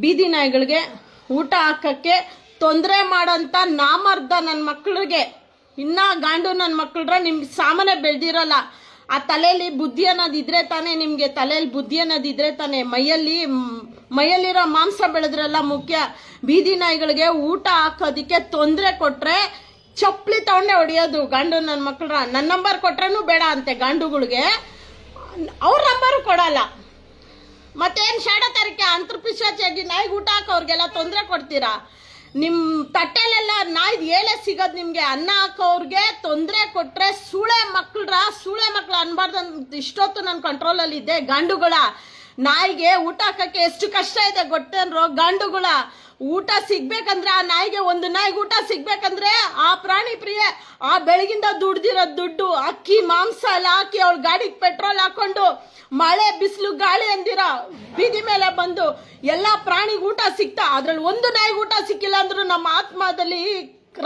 ಬೀದಿ ನಾಯಿಗಳಿಗೆ ಊಟ ಹಾಕೋಕ್ಕೆ ತೊಂದರೆ ಮಾಡೋಂಥ ನಾಮರ್ದ ನನ್ನ ಮಕ್ಕಳಿಗೆ, ಇನ್ನ ಗಾಂಡು ನನ್ನ ಮಕ್ಕಳ್ರ ನಿಮ್ಗೆ ಸಾಮಾನ್ಯ ಬೆಳೆದಿರಲ್ಲ. ಆ ತಲೆಯಲ್ಲಿ ಬುದ್ಧಿ ಅನ್ನೋದಿದ್ರೆ ತಾನೇ ನಿಮಗೆ, ತಲೆಯಲ್ಲಿ ಬುದ್ಧಿ ಅನ್ನೋದಿದ್ರೆ ತಾನೇ. ಮೈಯಲ್ಲಿರೋ ಮಾಂಸ ಬೆಳೆದ್ರೆಲ್ಲ ಮುಖ್ಯ. ಬೀದಿ ನಾಯಿಗಳಿಗೆ ಊಟ ಹಾಕೋದಿಕ್ಕೆ ತೊಂದರೆ ಕೊಟ್ರೆ ಚಪ್ಪಲಿ ತಗೊಂಡೆ ಹೊಡಿಯೋದು ಗಾಂಡು ನನ್ನ ಮಕ್ಕಳ್ರ. ನನ್ನ ನಂಬರ್ ಕೊಟ್ರೇನು ಬೇಡ ಅಂತೆ ಗಾಂಡುಗಳಿಗೆ, ಅವ್ರ ನಂಬರು ಕೊಡಲ್ಲ. ಮತ್ತೇನು ಶಾಡ ತಾರೀಕೆ ಅಂತರ್ಪಿಶಾಚಿಯಾಗಿ ನಾಯಿಗೆ ಊಟ ಹಾಕೋರ್ಗೆಲ್ಲ ತೊಂದರೆ ಕೊಡ್ತೀರಾ? ನಿಮ್ಮ ತಟ್ಟೆಲೆಲ್ಲ ನಾಯ್ದು ಏಳೆ ಸಿಗೋದು ನಿಮಗೆ. ಅನ್ನ ಹಾಕೋರ್ಗೆ ತೊಂದರೆ ಕೊಟ್ಟರೆ ಸೂಳೆ ಮಕ್ಕಳು ಅನ್ಬಾರ್ದಂತ ಇಷ್ಟೊತ್ತು ನನ್ನ ಕಂಟ್ರೋಲಲ್ಲಿ ಇದ್ದೆ. ಗಾಂಡುಗಳ ನಾಯಿಗೆ ಊಟ ಹಾಕೋಕ್ಕೆ ಎಷ್ಟು ಕಷ್ಟ ಇದೆ ಗೊತ್ತೇನ್ರೋ? ಗಾಂಡುಗಳ ಊಟ ಸಿಗ್ಬೇಕಂದ್ರೆ, ಆ ನಾಯಿಗೆ ಒಂದು ನಾಯಿಗೆ ಊಟ ಸಿಗ್ಬೇಕಂದ್ರೆ ಆ ಪ್ರಾಣಿ ಪ್ರಿಯ ಆ ಬೆಳಗಿಂದ ದುಡ್ದಿರೋ ದುಡ್ಡು ಅಕ್ಕಿ ಮಾಂಸ ಎಲ್ಲ ಹಾಕಿ ಅವಳು ಗಾಡಿಗೆ ಪೆಟ್ರೋಲ್ ಹಾಕೊಂಡು ಮಳೆ ಬಿಸಿಲು ಗಾಳಿ ಅಂದಿರ ಬೀದಿ ಮೇಲೆ ಬಂದು ಎಲ್ಲ ಪ್ರಾಣಿಗೆ ಊಟ ಸಿಗ್ತಾ, ಅದ್ರಲ್ಲಿ ಒಂದು ನಾಯಿಗೆ ಊಟ ಸಿಕ್ಕಿಲ್ಲ ಅಂದ್ರೂ ನಮ್ಮ ಆತ್ಮದಲ್ಲಿ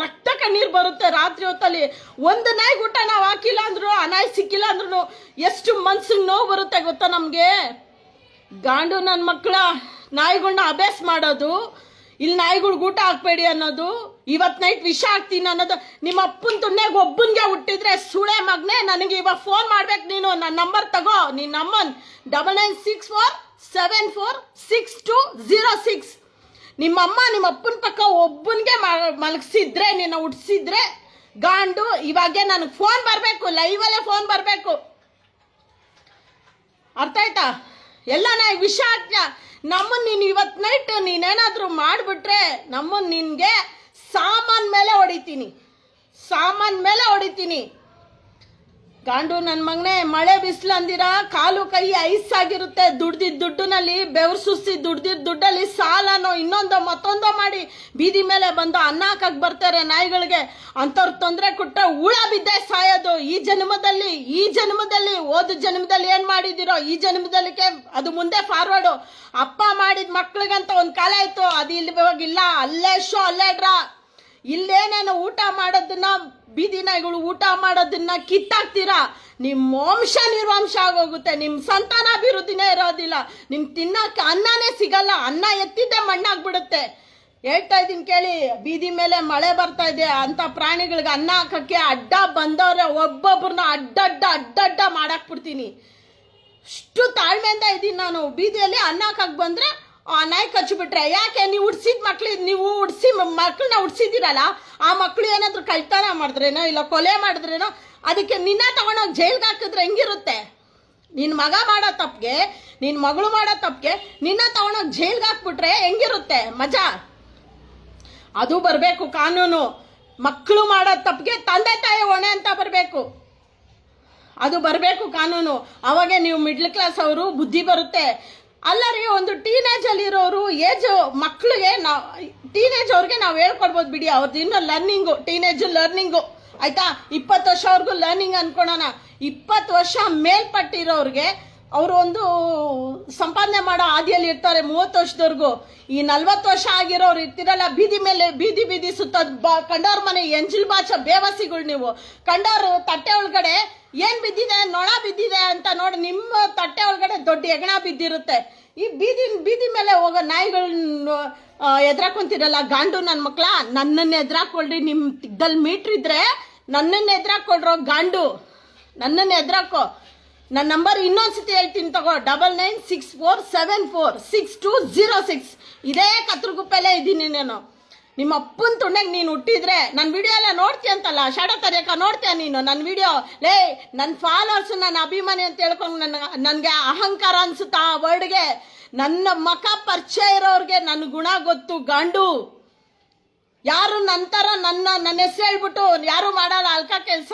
ರಕ್ತ ಕಣ್ಣೀರು ಬರುತ್ತೆ. ರಾತ್ರಿ ಹೊತ್ತಲ್ಲಿ ಒಂದು ನಾಯಿಗೆ ಊಟ ನಾವು ಹಾಕಿಲ್ಲ ಅಂದ್ರು, ಆ ನಾಯಿ ಸಿಕ್ಕಿಲ್ಲ ಅಂದ್ರೂ ಎಷ್ಟು ಮನ್ಸಿಗೆ ನೋವು ಬರುತ್ತೆ ಗೊತ್ತಾ ನಮ್ಗೆ? ಗಾಂಡು ನನ್ನ ಮಕ್ಕಳ ನಾಯಿಗಳನ್ನ ಅಭ್ಯಾಸ ಮಾಡೋದು, ಇಲ್ಲಿ ನಾಯಿಗಳ್ಗೆ ಊಟ ಹಾಕ್ಬೇಡಿ ಅನ್ನೋದು, ಇವತ್ತು ನೈಟ್ ವಿಷ ಹಾಕ್ತೀನಿ ಅನ್ನೋದು. ನಿಮ್ಮ ಅಪ್ಪನ ತುಣ್ಣೆಗೆ ಒಬ್ಬನ್ಗೆ ಹುಟ್ಟಿದ್ರೆ ಸೂಳೆ ಮಗನೆ, ನನಗೆ ಇವಾಗ ಫೋನ್ ಮಾಡ್ಬೇಕು ನೀನು. ನನ್ನ ನಂಬರ್ ತಗೋ, ನಿನ್ನ ಅಮ್ಮನ್ 9964746206. ನಿಮ್ಮಮ್ಮ ನಿಮ್ಮ ಅಪ್ಪನ ಪಕ್ಕ ಒಬ್ಬನ್ಗೆ ಮಲಗಿಸಿದ್ರೆ, ನಿನ್ನ ಹುಟ್ಟಿಸಿದ್ರೆ ಗಾಂಡು, ಇವಾಗೆ ನನಗೆ ಫೋನ್ ಬರಬೇಕು, ಲೈವಲ್ಲೇ ಫೋನ್ ಬರಬೇಕು. ಅರ್ಥ ಆಯ್ತಾ? ಎಲ್ಲ ನಾಯಿ ವಿಷ ಹಾಕ್ಯ ನಮ್ಮನ್ನ ನೀನು ಇವತ್ತು ನೈಟ್ ನೀನೇನಾದರೂ ಮಾಡಿಬಿಟ್ರೆ ನಿನಗೆ ಸಾಮಾನ್ ಮೇಲೆ ಹೊಡಿತೀನಿ. ಗಾಂಡು ನನ್ನ ಮಗನೇ, ಮಳೆ ಬಿಸಿಲು ಅಂದಿರ ಕಾಲು ಕೈ ಐಸ್ ಆಗಿರುತ್ತೆ. ದುಡ್ದಿದ್ದ ದುಡ್ಡಿನಲ್ಲಿ ಬೆವರು ಸುರಿಸಿ ದುಡ್ದಿದ್ದ ದುಡ್ಡಲ್ಲಿ ಸಾಲನೋ ಇನ್ನೊಂದೋ ಮತ್ತೊಂದೋ ಮಾಡಿ ಬೀದಿ ಮೇಲೆ ಬಂದು ಅನ್ನ ಹಾಕಕ್ಕೆ ಬರ್ತಾರೆ ನಾಯಿಗಳಿಗೆ. ಅಂಥವ್ರು ತೊಂದರೆ ಕೊಟ್ಟರೆ ಹುಳ ಬಿದ್ದೆ ಸಾಯೋದು. ಈ ಜನ್ಮದಲ್ಲಿ ಹೋದ ಜನ್ಮದಲ್ಲಿ ಏನು ಮಾಡಿದಿರೋ ಈ ಜನ್ಮದಲ್ಲಿಗೆ ಅದು ಮುಂದೆ ಫಾರ್ವರ್ಡು. ಅಪ್ಪ ಮಾಡಿದ ಮಕ್ಳಿಗಂತ ಒಂದು ಕಾಲ ಇತ್ತು, ಅದು ಇಲ್ಲಿ ಇವಾಗಿಲ್ಲ. ಅಲ್ಲೇ ಡ್ರಾ. ಇಲ್ಲೇನೇನು ಊಟ ಮಾಡೋದನ್ನ, ಬೀದಿ ನಾಯಿಗಳು ಊಟ ಮಾಡೋದನ್ನ ಕಿತ್ತಾಕ್ತೀರಾ, ನಿಮ್ಮ ವಂಶ ನಿರ್ವಂಶ ಆಗೋಗುತ್ತೆ. ನಿಮ್ಮ ಸಂತಾನಾಭಿವೃದ್ಧಿನೇ ಇರೋದಿಲ್ಲ. ನಿಮ್ಗೆ ತಿನ್ನಕ್ಕೆ ಅನ್ನನೇ ಸಿಗಲ್ಲ. ಅನ್ನ ಎತ್ತಿದ್ದೆ ಮಣ್ಣಾಗ್ಬಿಡುತ್ತೆ. ಹೇಳ್ತಾ ಇದ್ದೀನಿ ಕೇಳಿ. ಬೀದಿ ಮೇಲೆ ಮಳೆ ಬರ್ತಾ ಇದೆ ಅಂತ ಪ್ರಾಣಿಗಳಿಗೆ ಅನ್ನ ಹಾಕಕ್ಕೆ ಅಡ್ಡ ಬಂದವ್ರೆ ಒಬ್ಬೊಬ್ರನ್ನ ಅಡ್ಡಡ್ಡ ಮಾಡಾಕ್ಬಿಡ್ತೀನಿ. ಅಷ್ಟು ತಾಳ್ಮೆಯಿಂದ ಇದ್ದೀನಿ ನಾನು. ಬೀದಿಯಲ್ಲಿ ಅನ್ನ ಹಾಕಕ್ಕೆ ಬಂದ್ರೆ ಆ ನಾಯಿ ಕಚ್ಚಿಬಿಟ್ರೆ, ಯಾಕೆ ನೀವು ನೀವು ಮಕ್ಕಳನ್ನ ಉಡ್ಸಿದ್ದೀರಲ್ಲ, ಆ ಮಕ್ಕಳು ಏನಾದ್ರು ಕಳ್ತನ ಮಾಡಿದ್ರೇನೋ ಇಲ್ಲ ಕೊಲೆ ಮಾಡಿದ್ರೇನೋ, ಅದಕ್ಕೆ ನಿನ್ನ ತಗೊಂಡೋಗಿ ಜೈಲ್ಗೆ ಹಾಕಿದ್ರೆ ಹೆಂಗಿರುತ್ತೆ? ನಿನ್ನ ಮಗ ಮಾಡೋ ತಪ್ಪಿಗೆ, ನಿನ್ನ ಮಗಳು ಮಾಡೋ ತಪ್ಪಿಗೆ ನಿನ್ನ ತಗೊಂಡೋಗಿ ಜೈಲ್ಗೆ ಹಾಕ್ಬಿಟ್ರೆ ಹೆಂಗಿರುತ್ತೆ ಮಜಾ? ಅದು ಬರಬೇಕು ಕಾನೂನು. ಮಕ್ಕಳು ಮಾಡೋ ತಪ್ಪಿಗೆ ತಂದೆ ತಾಯಿ ಹೊಣೆ ಅಂತ ಬರಬೇಕು, ಅದು ಬರಬೇಕು ಕಾನೂನು. ಅವಾಗೆ ನೀವು ಮಿಡ್ಲ್ ಕ್ಲಾಸ್ ಅವರು ಬುದ್ಧಿ ಬರುತ್ತೆ. ಅಲ್ಲ ರೀ, ಒಂದು ಟೀನೇಜಲ್ಲಿ ಇರೋರು ಮಕ್ಕಳಿಗೆ ಟೀನೇಜ್ ಅವ್ರಿಗೆ ನಾವು ಹೇಳ್ಕೊಡ್ಬೋದು ಬಿಡಿ, ಅವ್ರದ್ದು ಇನ್ನೂ ಲರ್ನಿಂಗು ಆಯ್ತಾ. 20 ವರ್ಷವರೆಗೂ ಲರ್ನಿಂಗ್ ಅನ್ಕೊಳೋಣ. 20 ವರ್ಷ ಮೇಲ್ಪಟ್ಟಿರೋರಿಗೆ ಅವರು ಒಂದು ಸಂಪಾದನೆ ಮಾಡೋ ಹಾದಿಯಲ್ಲಿ ಇರ್ತಾರೆ 30 ವರ್ಷದವರೆಗೂ. ಈ 40 ವರ್ಷ ಆಗಿರೋರು ಇರ್ತಿರಲ್ಲ ಬೀದಿ ಮೇಲೆ, ಬೀದಿ ಸುತ್ತ ಕಂಡವ್ರ ಮನೆ ಎಂಜಿಲ್ ಬಾಚ ಬೇವಸಿಗಳು ನೀವು. ಕಂಡವ್ರು ತಟ್ಟೆ ಒಳಗಡೆ ಏನ್ ಬಿದ್ದಿದೆ, ನೊಣ ಬಿದ್ದಿದೆ ಅಂತ ನೋಡಿ ನಿಮ್ಮ ತಟ್ಟೆ ಒಳಗಡೆ ದೊಡ್ಡ ಹೆಗಣ ಬಿದ್ದಿರುತ್ತೆ. ಈ ಬೀದಿ ಮೇಲೆ ಹೋಗೋ ನಾಯಿಗಳನ್ನ ಎದ್ರಾಕೊಂತಿರಲ್ಲ, ಗಾಂಡು ನನ್ನ ಮಕ್ಳ, ನನ್ನನ್ನು ಎದ್ರಾಕೊಳ್ರಿ. ನಿಮ್ಮ ತಿಗ್ದಲ್ಲಿ ಮೀಟ್ರ್ ಇದ್ರೆ ನನ್ನನ್ನು ಎದ್ರಾಕೊಳ್ರೋ ಗಾಂಡು, ನನ್ನನ್ನು ಎದ್ರಾಕೋ. ನನ್ನ ನಂಬರ್ ಇನ್ನೊಂದ್ಸತಿ ಹೇಳ್ತೀನಿ ತಗೋ, 9964746206. ಇದೇ ಕತ್ರಗುಪ್ಪೆಲ್ಲೇ ಇದ್ದೀನಿ ನಾನು. ನಿಮ್ಮ ಅಪ್ಪನ ತುಂಡಾಗ ನೀನು ಹುಟ್ಟಿದ್ರೆ ನನ್ನ ವಿಡಿಯೋ ಎಲ್ಲ ನೋಡ್ತೀಯ ಅಂತಲ್ಲ, ಶಾಡೋ ತರ್ಯಕ ನೋಡ್ತೀಯ ನೀನು ನನ್ನ ವಿಡಿಯೋ? ಲೇ, ನನ್ನ ಫಾಲೋವರ್ಸು ನನ್ನ ಅಭಿಮಾನಿ ಅಂತ ಹೇಳ್ಕೊಂಡು ನನಗೆ ಅಹಂಕಾರ ಅನ್ಸುತ್ತಾ ಆ ವರ್ಡ್ಗೆ? ನನ್ನ ಮಖ ಪರಿಚಯ ಇರೋರಿಗೆ ನನ್ನ ಗುಣ ಗೊತ್ತು ಗಾಂಡು. ಯಾರು ನಂತರ ನನ್ನ ಹೆಸರು ಹೇಳ್ಬಿಟ್ಟು ಯಾರು ಮಾಡಲ್ಲ ಅಲ್ಕ ಕೆಲಸ.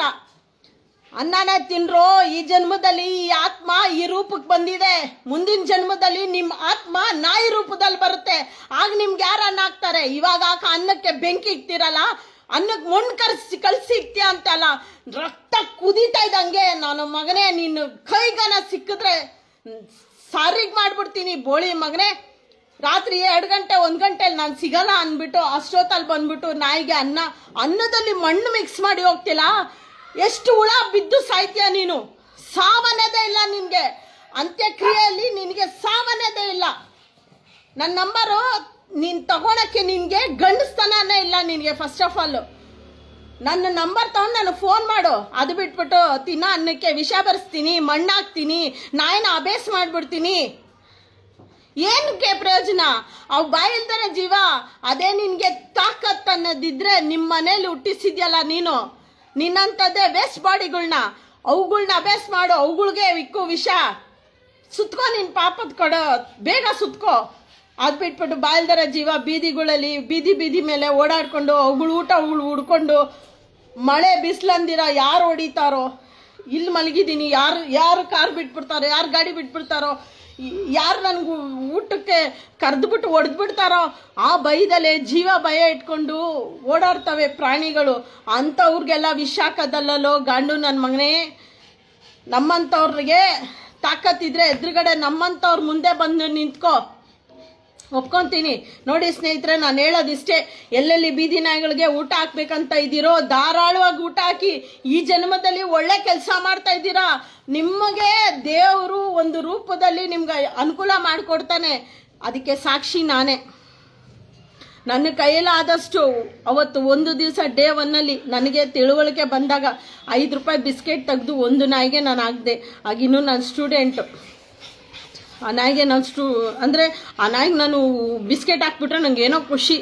ಅನ್ನನೇ ತಿನ್ರೋ. ಈ ಜನ್ಮದಲ್ಲಿ ಈ ಆತ್ಮ ಈ ರೂಪಕ್ಕೆ ಬಂದಿದೆ, ಮುಂದಿನ ಜನ್ಮದಲ್ಲಿ ನಿಮ್ಮ ಆತ್ಮ ನಾಯಿ ರೂಪದಲ್ಲಿ ಬರುತ್ತೆ. ಆಗ ನಿಮ್ಗೆ ಯಾರು ಅನ್ನ ಹಾಕ್ತಾರೆ? ಇವಾಗ ಅನ್ನಕ್ಕೆ ಬೆಂಕಿ ಇಕ್ತಿರಲ್ಲ, ಅನ್ನಕ್ಕೆ ಮಣ್ಣು ಕಳ್ಸಿ ಇಕ್ತೀಯ ಅಂತಲ್ಲ, ರಕ್ತ ಕುದೀತಾ ಇದ್ದಂಗೆ ನಾನು ಮಗನೇ, ನೀನು ಕೈಗನ ಸಿಕ್ಕಿದ್ರೆ ಸಾರಿಗೆ ಮಾಡ್ಬಿಡ್ತೀನಿ ಬೋಳಿ ಮಗನೇ. ರಾತ್ರಿ 2 ಗಂಟೆ 1 ಗಂಟೆಯಲ್ಲಿ ನಾನು ಸಿಗಲ್ಲ ಅಂದ್ಬಿಟ್ಟು ಅಷ್ಟೊತ್ತಲ್ಲಿ ಬಂದ್ಬಿಟ್ಟು ನಾಯಿಗೆ ಅನ್ನದಲ್ಲಿ ಮಣ್ಣು ಮಿಕ್ಸ್ ಮಾಡಿ ಹೋಗ್ತಿಲ್ಲ. ಎಷ್ಟು ಹುಳ ಬಿದ್ದು ಸಾಯ್ತೀಯ ನೀನು? ಸಾವನ್ನದೇ ಇಲ್ಲ ನಿನಗೆ, ಅಂತ್ಯಕ್ರಿಯೆಯಲ್ಲಿ ನಿನಗೆ ಸಾವನ್ನದೇ ಇಲ್ಲ. ನನ್ನ ನಂಬರು ನೀನು ತಗೊಳಕ್ಕೆ ನಿನಗೆ ಗಂಡಸ್ತನೇ ಇಲ್ಲ ನಿನಗೆ. ಫಸ್ಟ್ ಆಫ್ ಆಲ್ ನನ್ನ ನಂಬರ್ ತಗೊಂಡು ನನಗೆ ಫೋನ್ ಮಾಡು. ಅದು ಬಿಟ್ಬಿಟ್ಟು ತಿನ್ನೋ ಅನ್ನಕ್ಕೆ ವಿಷ ಬರೆಸ್ತೀನಿ, ಮಣ್ಣಾಕ್ತೀನಿ, ನಾಯಿನ ಅಭ್ಯಾಸ ಮಾಡಿಬಿಡ್ತೀನಿ. ಏನಕ್ಕೆ ಪ್ರಯೋಜನ? ಅವು ಬಾಯಿಲ್ದಾರೆ ಜೀವ. ಅದೇ ನಿನಗೆ ತಾಕತ್ ಅನ್ನೋದಿದ್ರೆ ನಿಮ್ಮ ಮನೇಲಿ ಹುಟ್ಟಿಸಿದ್ಯಲ್ಲ ನೀನು, ನಿನ್ನಂಥದ್ದೇ ವೇಸ್ಟ್ ಬಾಡಿಗಳ್ನ ಅವುಗಳ್ನ ಅಭ್ಯಾಸ ಮಾಡು. ಅವುಗಳಿಗೆ ವಿಕ್ಕು ವಿಷ ಸುತ್ಕೋ, ನಿನ್ನ ಪಾಪದ ಕೊಡೋ, ಬೇಗ ಸುತ್ಕೋ. ಅದು ಬಿಟ್ಬಿಟ್ಟು ಬಾಯಿಲ್ದಾರ ಜೀವ ಬೀದಿಗಳಲ್ಲಿ ಬೀದಿ ಮೇಲೆ ಓಡಾಡ್ಕೊಂಡು ಅವುಗಳು ಹುಡ್ಕೊಂಡು ಮಳೆ ಬಿಸಿಲಂದಿರ ಯಾರು ಹೊಡಿತಾರೋ? ಇಲ್ಲಿ ಮಲಗಿದ್ದೀನಿ, ಯಾರು ಕಾರ್ ಬಿಟ್ಬಿಡ್ತಾರೋ, ಯಾರು ಗಾಡಿ ಬಿಟ್ಬಿಡ್ತಾರೋ, ಯಾರು ನನಗೂ ಊಟಕ್ಕೆ ಕರೆದ್ಬಿಟ್ಟು ಹೊಡೆದ್ಬಿಡ್ತಾರೋ ಆ ಭಯದಲ್ಲೇ ಜೀವ ಭಯ ಇಟ್ಕೊಂಡು ಓಡಾಡ್ತವೆ ಪ್ರಾಣಿಗಳು. ಅಂಥವ್ರಿಗೆಲ್ಲ ವಿಷಾಕದಲ್ಲೋ ಗಾಂಡು ನನ್ನ ಮಗನೇ. ನಮ್ಮಂಥವ್ರಿಗೆ ತಾಕತ್ತಿದ್ರೆ ಎದುರುಗಡೆ ನಮ್ಮಂಥವ್ರ ಮುಂದೆ ಬಂದು ನಿಂತ್ಕೋ, ಒಪ್ಕೊಂತೀನಿ. ನೋಡಿ ಸ್ನೇಹಿತರೆ, ನಾನು ಹೇಳೋದಿಷ್ಟೇ, ಎಲ್ಲೆಲ್ಲಿ ಬೀದಿ ನಾಯಿಗಳಿಗೆ ಊಟ ಹಾಕ್ಬೇಕಂತ ಇದ್ದೀರೋ ಧಾರಾಳವಾಗಿ ಊಟ ಹಾಕಿ. ಈ ಜನ್ಮದಲ್ಲಿ ಒಳ್ಳೆ ಕೆಲಸ ಮಾಡ್ತಾ ಇದ್ದೀರಾ. ನಿಮಗೆ ದೇವರು ಒಂದು ರೂಪದಲ್ಲಿ ನಿಮ್ಗೆ ಅನುಕೂಲ ಮಾಡಿಕೊಡ್ತಾನೆ. ಅದಕ್ಕೆ ಸಾಕ್ಷಿ ನಾನೇ. ನನ್ನ ಕೈಯಲ್ಲಾದಷ್ಟು ಅವತ್ತು ಒಂದು ದಿವಸ ಡೇ 1 ನನಗೆ ತಿಳುವಳಿಕೆ ಬಂದಾಗ 5 ರೂಪಾಯಿ ಬಿಸ್ಕೆಟ್ ತೆಗೆದು ಒಂದು ನಾಯಿಗೆ ನಾನು ಹಾಕಿದೆ. ಆಗಿನ್ನೂ ನಾನು ಸ್ಟೂಡೆಂಟು. ಆ ನಾಯಿಗೆ ಅಂದರೆ ಆ ನಾಯಿಗೆ ನಾನು ಬಿಸ್ಕೆಟ್ ಹಾಕ್ಬಿಟ್ರೆ ನನಗೆ ಏನೋ ಖುಷಿ.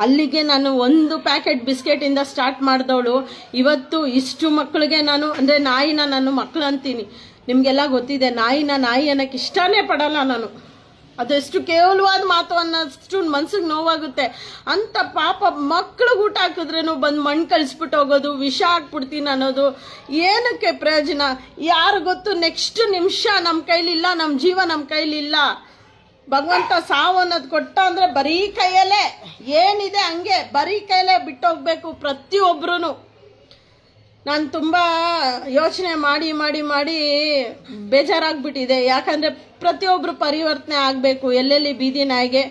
ಅಲ್ಲಿಗೆ ನಾನು 1 ಪ್ಯಾಕೆಟ್ ಬಿಸ್ಕೆಟಿಂದ ಸ್ಟಾರ್ಟ್ ಮಾಡಿದವಳು ಇವತ್ತು ಇಷ್ಟು ಮಕ್ಕಳಿಗೆ ನಾನು, ಅಂದರೆ ನಾಯಿನ ನಾನು ಮಕ್ಕಳು ಅಂತೀನಿ. ನಿಮಗೆಲ್ಲ ಗೊತ್ತಿದೆ, ನಾಯಿ ಅನ್ನೋಕ್ಕೆ ಇಷ್ಟನೇ ಪಡಲ್ಲ ನಾನು. ಅದೆಷ್ಟು ಕೇವಲವಾದ ಮಾತು ಅನ್ನೋಷ್ಟು ಮನ್ಸಿಗೆ ನೋವಾಗುತ್ತೆ. ಅಂತ ಪಾಪ ಮಕ್ಳಿಗೆ ಊಟ ಹಾಕಿದ್ರೇನು ಬಂದು ಮಣ್ಣು ಕಳಿಸ್ಬಿಟ್ಟು ಹೋಗೋದು, ವಿಷ ಹಾಕ್ಬಿಡ್ತೀನಿ ಅನ್ನೋದು ಏನಕ್ಕೆ ಪ್ರಯೋಜನ? ಯಾರು ಗೊತ್ತು? ನೆಕ್ಸ್ಟ್ ನಿಮಿಷ ನಮ್ಮ ಕೈಲಿಲ್ಲ, ನಮ್ಮ ಜೀವ ನಮ್ಮ ಕೈಲಿಲ್ಲ. ಭಗವಂತ ಸಾವು ಅನ್ನೋದು ಕೊಟ್ಟ ಅಂದರೆ ಬರೀ ಕೈಯಲ್ಲೇ ಏನಿದೆ ಹಂಗೆ ಬರೀ ಕೈಯಲ್ಲೇ ಬಿಟ್ಟೋಗ್ಬೇಕು ಪ್ರತಿಯೊಬ್ಬರೂ. ನಾನು ತುಂಬ ಯೋಚನೆ ಮಾಡಿ ಬೇಜಾರಾಗ್ಬಿಟ್ಟಿದೆ. ಯಾಕಂದರೆ ಪ್ರತಿಯೊಬ್ಬರು ಪರಿವರ್ತನೆ ಆಗಬೇಕು. ಎಲ್ಲೆಲ್ಲಿ ಬೀದಿ ನಾಯಿಗೆ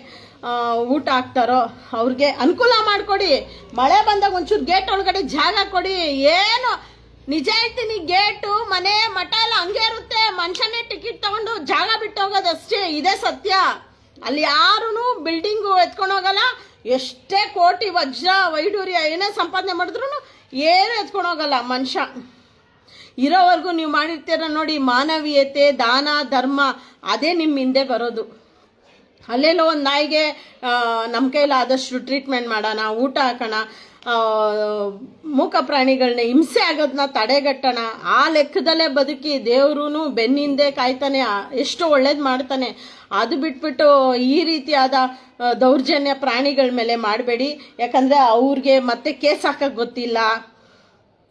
ಊಟ ಹಾಕ್ತಾರೋ ಅವ್ರಿಗೆ ಅನುಕೂಲ ಮಾಡಿಕೊಡಿ. ಮಳೆ ಬಂದಾಗ ಒಂಚೂರು ಗೇಟ್ ಒಳಗಡೆ ಜಾಗ ಕೊಡಿ. ಏನು ನಿಜ ಹೇಳ್ತೀನಿ, ಗೇಟು ಮನೆ ಮಠ ಎಲ್ಲ ಹಂಗೆ ಇರುತ್ತೆ. ಮನುಷ್ಯನೇ ಟಿಕೆಟ್ ತಗೊಂಡು ಜಾಗ ಬಿಟ್ಟು ಹೋಗೋದಷ್ಟೇ, ಇದೇ ಸತ್ಯ. ಅಲ್ಲಿ ಯಾರೂ ಬಿಲ್ಡಿಂಗು ಎತ್ಕೊಂಡು ಹೋಗಲ್ಲ, ಎಷ್ಟೇ ಕೋಟಿ ವಜ್ರ ವೈಡೂರ್ಯ ಏನೇ ಸಂಪಾದನೆ ಮಾಡಿದ್ರು ಏನೂ ಎತ್ಕೊಂಡು ಹೋಗಲ್ಲ ಮನುಷ್ಯ. ಇರೋವರೆಗೂ ನೀವು ಮಾಡಿರ್ತೀರ ನೋಡಿ, ಮಾನವೀಯತೆ, ದಾನ, ಧರ್ಮ, ಅದೇ ನಿಮ್ಮ ಹಿಂದೆ ಬರೋದು. ಅಲ್ಲೆಲ್ಲೋ ಒಂದು ನಾಯಿಗೆ ನಮ್ಮ ಕೈಲಾದಷ್ಟು ಟ್ರೀಟ್ಮೆಂಟ್ ಮಾಡೋಣ, ಊಟ ಹಾಕೋಣ, ಮೂಕ ಪ್ರಾಣಿಗಳನ್ನ ಹಿಂಸೆ ಆಗೋದನ್ನ ತಡೆಗಟ್ಟೋಣ, ಆ ಲೆಕ್ಕದಲ್ಲೇ ಬದುಕಿ ದೇವ್ರೂ ಬೆನ್ನಿಂದೆ ಕಾಯ್ತಾನೆ, ಎಷ್ಟು ಒಳ್ಳೇದು ಮಾಡ್ತಾನೆ. ಅದು ಬಿಟ್ಬಿಟ್ಟು ಈ ರೀತಿಯಾದ ದೌರ್ಜನ್ಯ ಪ್ರಾಣಿಗಳ ಮೇಲೆ ಮಾಡಬೇಡಿ. ಯಾಕಂದರೆ ಅವ್ರಿಗೆ ಮತ್ತೆ ಕೇಸ್ ಹಾಕೋಕ್ಕೆ ಗೊತ್ತಿಲ್ಲ,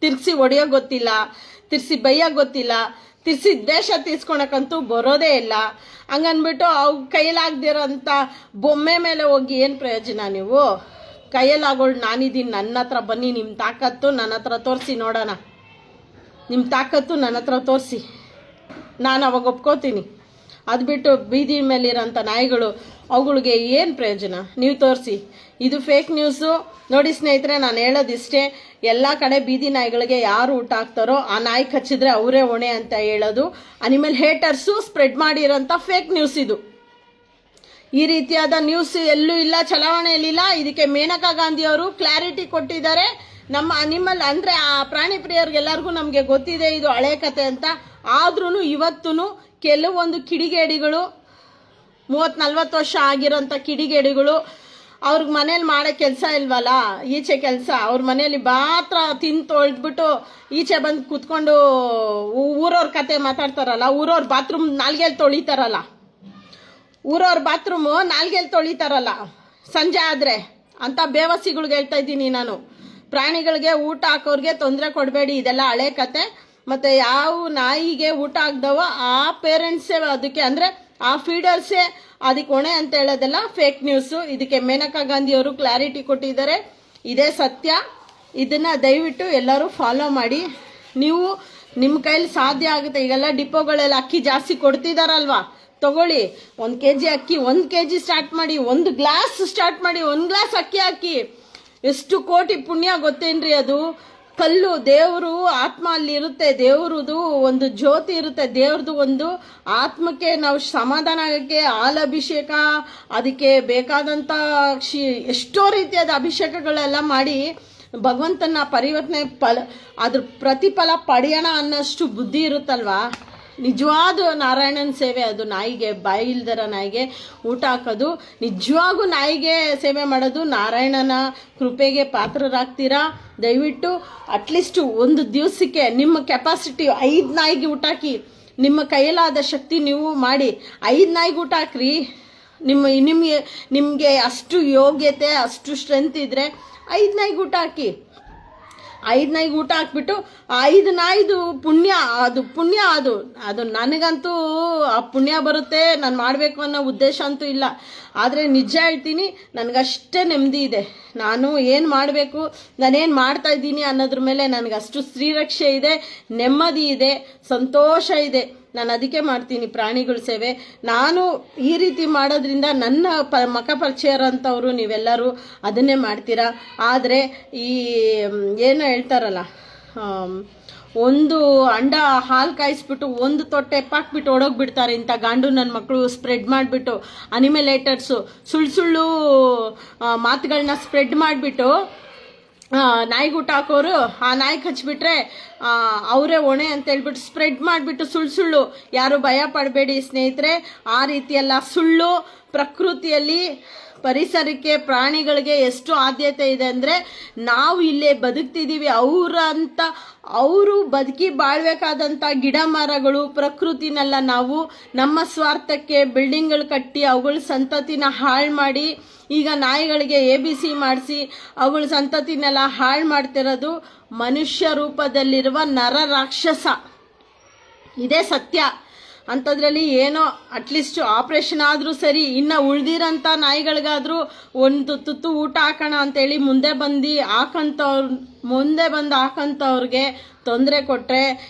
ತಿರ್ಗಿಸಿ ಹೊಡೆಯೋಕೆ ಗೊತ್ತಿಲ್ಲ, ತಿರ್ಸಿ ಬೈಯೋಕೆ ಗೊತ್ತಿಲ್ಲ, ತಿರ್ಸಿ ದ್ವೇಷ ತೀರ್ಸ್ಕೊಳಕ್ಕಂತೂ ಬರೋದೇ ಇಲ್ಲ. ಹಂಗನ್ಬಿಟ್ಟು ಅವು ಕೈಲಾಗ್ದಿರೋಂಥ ಬೊಮ್ಮೆ ಮೇಲೆ ಹೋಗಿ ಏನು ಪ್ರಯೋಜನ? ನೀವು ಕೈಯಲ್ಲಾಗೋಳು ನಾನಿದ್ದೀನಿ, ನನ್ನ ಹತ್ರ ಬನ್ನಿ, ನಿಮ್ಮ ತಾಕತ್ತು ನನ್ನ ಹತ್ರ ತೋರಿಸಿ ನೋಡೋಣ, ನಿಮ್ಮ ತಾಕತ್ತು ನನ್ನ ಹತ್ರ ತೋರಿಸಿ, ನಾನು ಅವಾಗ ಒಪ್ಕೋತೀನಿ. ಅದು ಬಿಟ್ಟು ಬೀದಿ ಮೇಲಿರೋಂಥ ನಾಯಿಗಳು ಅವುಗಳಿಗೆ ಏನು ಪ್ರಯೋಜನ? ನೀವು ತೋರಿಸಿ. ಇದು ಫೇಕ್ ನ್ಯೂಸು. ನೋಡಿ ಸ್ನೇಹಿತರೆ, ನಾನು ಹೇಳೋದಿಷ್ಟೇ, ಎಲ್ಲ ಕಡೆ ಬೀದಿ ನಾಯಿಗಳಿಗೆ ಯಾರು ಊಟ ಹಾಕ್ತಾರೋ ಆ ನಾಯಿ ಕಚ್ಚಿದ್ರೆ ಅವರೇ ಹೊಣೆ ಅಂತ ಹೇಳೋದು ಅನಿಮಲ್ ಹೇಟರ್ಸು ಸ್ಪ್ರೆಡ್ ಮಾಡಿರೋಂಥ ಫೇಕ್ ನ್ಯೂಸ್ ಇದು. ಈ ರೀತಿಯಾದ ನ್ಯೂಸ್ ಎಲ್ಲೂ ಇಲ್ಲ, ಚಲಾವಣೆಯಲ್ಲಿಲ್ಲ. ಇದಕ್ಕೆ ಮೇನಕಾ ಗಾಂಧಿ ಅವರು ಕ್ಲಾರಿಟಿ ಕೊಟ್ಟಿದ್ದಾರೆ. ನಮ್ಮ ಅನಿಮಲ್ ಅಂದರೆ ಆ ಪ್ರಾಣಿ ಪ್ರಿಯರಿಗೆಲ್ಲರಿಗೂ ನಮಗೆ ಗೊತ್ತಿದೆ ಇದು ಹಳೆ ಕತೆ ಅಂತ. ಆದ್ರೂ ಇವತ್ತೂ ಕೆಲವೊಂದು ಕಿಡಿಗೇಡಿಗಳು, 30-40 ವರ್ಷ ಆಗಿರೋಂಥ ಕಿಡಿಗೇಡಿಗಳು, ಅವ್ರಿಗೆ ಮನೇಲಿ ಮಾಡೋ ಕೆಲಸ ಇಲ್ವಲ್ಲ, ಈಚೆ ಕೆಲಸ, ಅವ್ರ ಮನೇಲಿ ಮಾತ್ರ ತಿಂದು ತೊಳೆದ್ಬಿಟ್ಟು ಈಚೆ ಬಂದು ಕೂತ್ಕೊಂಡು ಊರವ್ರ ಕತೆ ಮಾತಾಡ್ತಾರಲ್ಲ, ಊರವ್ರ ಬಾತ್ರೂಮ್ ನಾಲ್ಗೆಲ್ಲಿ ತೊಳಿತಾರಲ್ಲ, ಊರವ್ರ ಬಾತ್ರೂಮು ನಾಲ್ಗೆಲ್ಲಿ ತೊಳಿತಾರಲ್ಲ ಸಂಜೆ ಆದರೆ, ಅಂಥ ಬೇವಸಿಗಳಿಗೆ ಹೇಳ್ತಾ ಇದ್ದೀನಿ ನಾನು. ಪ್ರಾಣಿಗಳಿಗೆ ಊಟ ಹಾಕೋರಿಗೆ ತೊಂದರೆ ಕೊಡಬೇಡಿ, ಇದೆಲ್ಲ ಹಳೆ ಕತೆ. ಮತ್ತು ಯಾವ ನಾಯಿಗೆ ಊಟ ಹಾಕ್ದವೋ ಆ ಪೇರೆಂಟ್ಸೇ ಅದಕ್ಕೆ, ಅಂದರೆ ಆ ಫೀಡರ್ಸೇ ಅದಕ್ಕೆ ಹೊಣೆ ಅಂತ ಹೇಳೋದೆಲ್ಲ ಫೇಕ್ ನ್ಯೂಸು. ಇದಕ್ಕೆ ಮೇನಕಾ ಗಾಂಧಿ ಅವರು ಕ್ಲಾರಿಟಿ ಕೊಟ್ಟಿದ್ದಾರೆ. ಇದೇ ಸತ್ಯ. ಇದನ್ನು ದಯವಿಟ್ಟು ಎಲ್ಲರೂ ಫಾಲೋ ಮಾಡಿ. ನೀವು ನಿಮ್ಮ ಕೈಲಿ ಸಾಧ್ಯ ಆಗುತ್ತೆ. ಈಗೆಲ್ಲ ಡಿಪೋಗಳೆಲ್ಲ ಅಕ್ಕಿ ಜಾಸ್ತಿ ಕೊಡ್ತಿದಾರಲ್ವಾ, ತಗೊಳ್ಳಿ. 1 kg ಅಕ್ಕಿ, 1 kg ಸ್ಟಾರ್ಟ್ ಮಾಡಿ, 1 ಗ್ಲಾಸ್ ಸ್ಟಾರ್ಟ್ ಮಾಡಿ, 1 ಗ್ಲಾಸ್ ಅಕ್ಕಿ ಹಾಕಿ. ಎಷ್ಟು ಕೋಟಿ ಪುಣ್ಯ ಗೊತ್ತೇನ್ರಿ ಅದು. ಕಲ್ಲು ದೇವರು ಆತ್ಮ ಅಲ್ಲಿ ಇರುತ್ತೆ, ದೇವ್ರದ್ದು ಒಂದು ಜ್ಯೋತಿ ಇರುತ್ತೆ, ದೇವ್ರದ್ದು ಒಂದು ಆತ್ಮಕ್ಕೆ ನಾವು ಸಮಾಧಾನ ಆಗೋಕ್ಕೆ ಹಾಲಭಿಷೇಕ, ಅದಕ್ಕೆ ಬೇಕಾದಂಥ ಎಷ್ಟೋ ರೀತಿಯಾದ ಅಭಿಷೇಕಗಳೆಲ್ಲ ಮಾಡಿ ಭಗವಂತನ ಪರಿವರ್ತನೆ ಅದ್ರ ಪ್ರತಿಫಲ ಪಡೆಯೋಣ ಅನ್ನೋಷ್ಟು ಬುದ್ಧಿ ಇರುತ್ತಲ್ವಾ. ನಿಜವಾದ ನಾರಾಯಣನ ಸೇವೆ ಅದು. ನಾಯಿಗೆ, ಬಾಯಿ ಇಲ್ದರ ನಾಯಿಗೆ ಊಟ ಹಾಕೋದು, ನಿಜವಾಗೂ ನಾಯಿಗೆ ಸೇವೆ ಮಾಡೋದು. ನಾರಾಯಣನ ಕೃಪೆಗೆ ಪಾತ್ರರಾಗ್ತೀರಾ. ದಯವಿಟ್ಟು ಅಟ್ಲೀಸ್ಟು ಒಂದು ದಿವಸಕ್ಕೆ ನಿಮ್ಮ ಕೆಪಾಸಿಟಿ 5 ನಾಯಿಗೆ ಊಟ ಹಾಕಿ. ನಿಮ್ಮ ಕೈಯಲ್ಲಾದ ಶಕ್ತಿ ನೀವು ಮಾಡಿ 5 ನಾಯಿಗೆ ಊಟ ಹಾಕ್ರಿ. ನಿಮಗೆ ಅಷ್ಟು ಯೋಗ್ಯತೆ, ಅಷ್ಟು ಸ್ಟ್ರೆಂತ್ ಇದ್ದರೆ 5 ನಾಯಿಗೆ ಊಟ ಹಾಕಿ. 5 ನಾಯಿಗೆ ಊಟ ಹಾಕ್ಬಿಟ್ಟು 5 ನಾಯಿದು ಪುಣ್ಯ, ಅದು ಪುಣ್ಯ, ಅದು ನನಗಂತೂ ಆ ಪುಣ್ಯ ಬರುತ್ತೆ. ನಾನು ಮಾಡಬೇಕು ಅನ್ನೋ ಉದ್ದೇಶ ಅಂತೂ ಇಲ್ಲ. ಆದರೆ ನಿಜ ಹೇಳ್ತೀನಿ, ನನಗಷ್ಟೇ ನೆಮ್ಮದಿ ಇದೆ. ನಾನು ಏನು ಮಾಡಬೇಕು, ನಾನೇನು ಮಾಡ್ತಾ ಇದ್ದೀನಿ ಅನ್ನೋದ್ರ ಮೇಲೆ ನನಗಷ್ಟು ಶ್ರೀರಕ್ಷೆ ಇದೆ, ನೆಮ್ಮದಿ ಇದೆ, ಸಂತೋಷ ಇದೆ. ನಾನು ಅದಕ್ಕೆ ಮಾಡ್ತೀನಿ ಪ್ರಾಣಿಗಳ ಸೇವೆ. ನಾನು ಈ ರೀತಿ ಮಾಡೋದ್ರಿಂದ ನನ್ನ ಮಖ ಪರಿಚಯ ಇರೋಂಥವ್ರು ನೀವೆಲ್ಲರೂ ಅದನ್ನೇ ಮಾಡ್ತೀರಾ. ಆದರೆ ಈ ಏನು ಹೇಳ್ತಾರಲ್ಲ, ಒಂದು ಅಂಡ ಹಾಲು ಕಾಯಿಸ್ಬಿಟ್ಟು 1 ತೊಟ್ಟೆ ಎಪ್ಪಾಕ್ಬಿಟ್ಟು ಓಡೋಗ್ಬಿಡ್ತಾರೆ ಇಂಥ ಗಾಂಡು ನನ್ನ ಮಕ್ಕಳು. ಸ್ಪ್ರೆಡ್ ಮಾಡಿಬಿಟ್ಟು ಅನಿಮಲೇಟರ್ಸು ಸುಳ್ಳು ಮಾತುಗಳನ್ನ ಸ್ಪ್ರೆಡ್ ಮಾಡಿಬಿಟ್ಟು ನಾಯಿಗೆ ಊಟ ಹಾಕೋರು, ಆ ನಾಯಿ ಹಚ್ಬಿಟ್ರೆ ಅವರೇ ಹೊಣೆ ಅಂತ ಹೇಳ್ಬಿಟ್ಟು ಸ್ಪ್ರೆಡ್ ಮಾಡಿಬಿಟ್ಟು ಸುಳ್ಳು. ಯಾರು ಭಯ ಪಡಬೇಡಿ ಸ್ನೇಹಿತರೆ. ಆ ರೀತಿಯೆಲ್ಲ ಸುಳ್ಳು. ಪ್ರಕೃತಿಯಲ್ಲಿ ಪರಿಸರಕ್ಕೆ, ಪ್ರಾಣಿಗಳಿಗೆ ಎಷ್ಟು ಆದ್ಯತೆ ಇದೆ ಅಂದರೆ, ನಾವು ಇಲ್ಲೇ ಬದುಕ್ತಿದ್ದೀವಿ, ಅವರು ಬದುಕಿ ಬಾಳ್ಬೇಕಾದಂಥ ಗಿಡ ಮರಗಳು, ಪ್ರಕೃತಿನೆಲ್ಲ ನಾವು ನಮ್ಮ ಸ್ವಾರ್ಥಕ್ಕೆ ಬಿಲ್ಡಿಂಗ್ಗಳು ಕಟ್ಟಿ ಅವುಗಳ ಸಂತತಿನ ಹಾಳು ಮಾಡಿ, ಈಗ ನಾಯಿಗಳಿಗೆ ABC ಮಾಡಿಸಿ ಅವುಗಳ ಸಂತತಿನೆಲ್ಲ ಹಾಳು ಮಾಡ್ತಿರೋದು ಮನುಷ್ಯ ರೂಪದಲ್ಲಿರುವ ನರ ರಾಕ್ಷಸ. ಇದೇ ಸತ್ಯ. ಅಂಥದ್ರಲ್ಲಿ ಏನೋ ಅಟ್ಲೀಸ್ಟ್ ಆಪ್ರೇಷನ್ ಆದರೂ ಸರಿ, ಇನ್ನು ಉಳ್ದಿರೋಂಥ ನಾಯಿಗಳಿಗಾದರೂ ಒಂದು ತುತ್ತು ಊಟ ಹಾಕೋಣ ಅಂತೇಳಿ ಮುಂದೆ ಬಂದು ಹಾಕೋಂಥವ್ರಿಗೆ ತೊಂದರೆ ಕೊಟ್ಟರೆ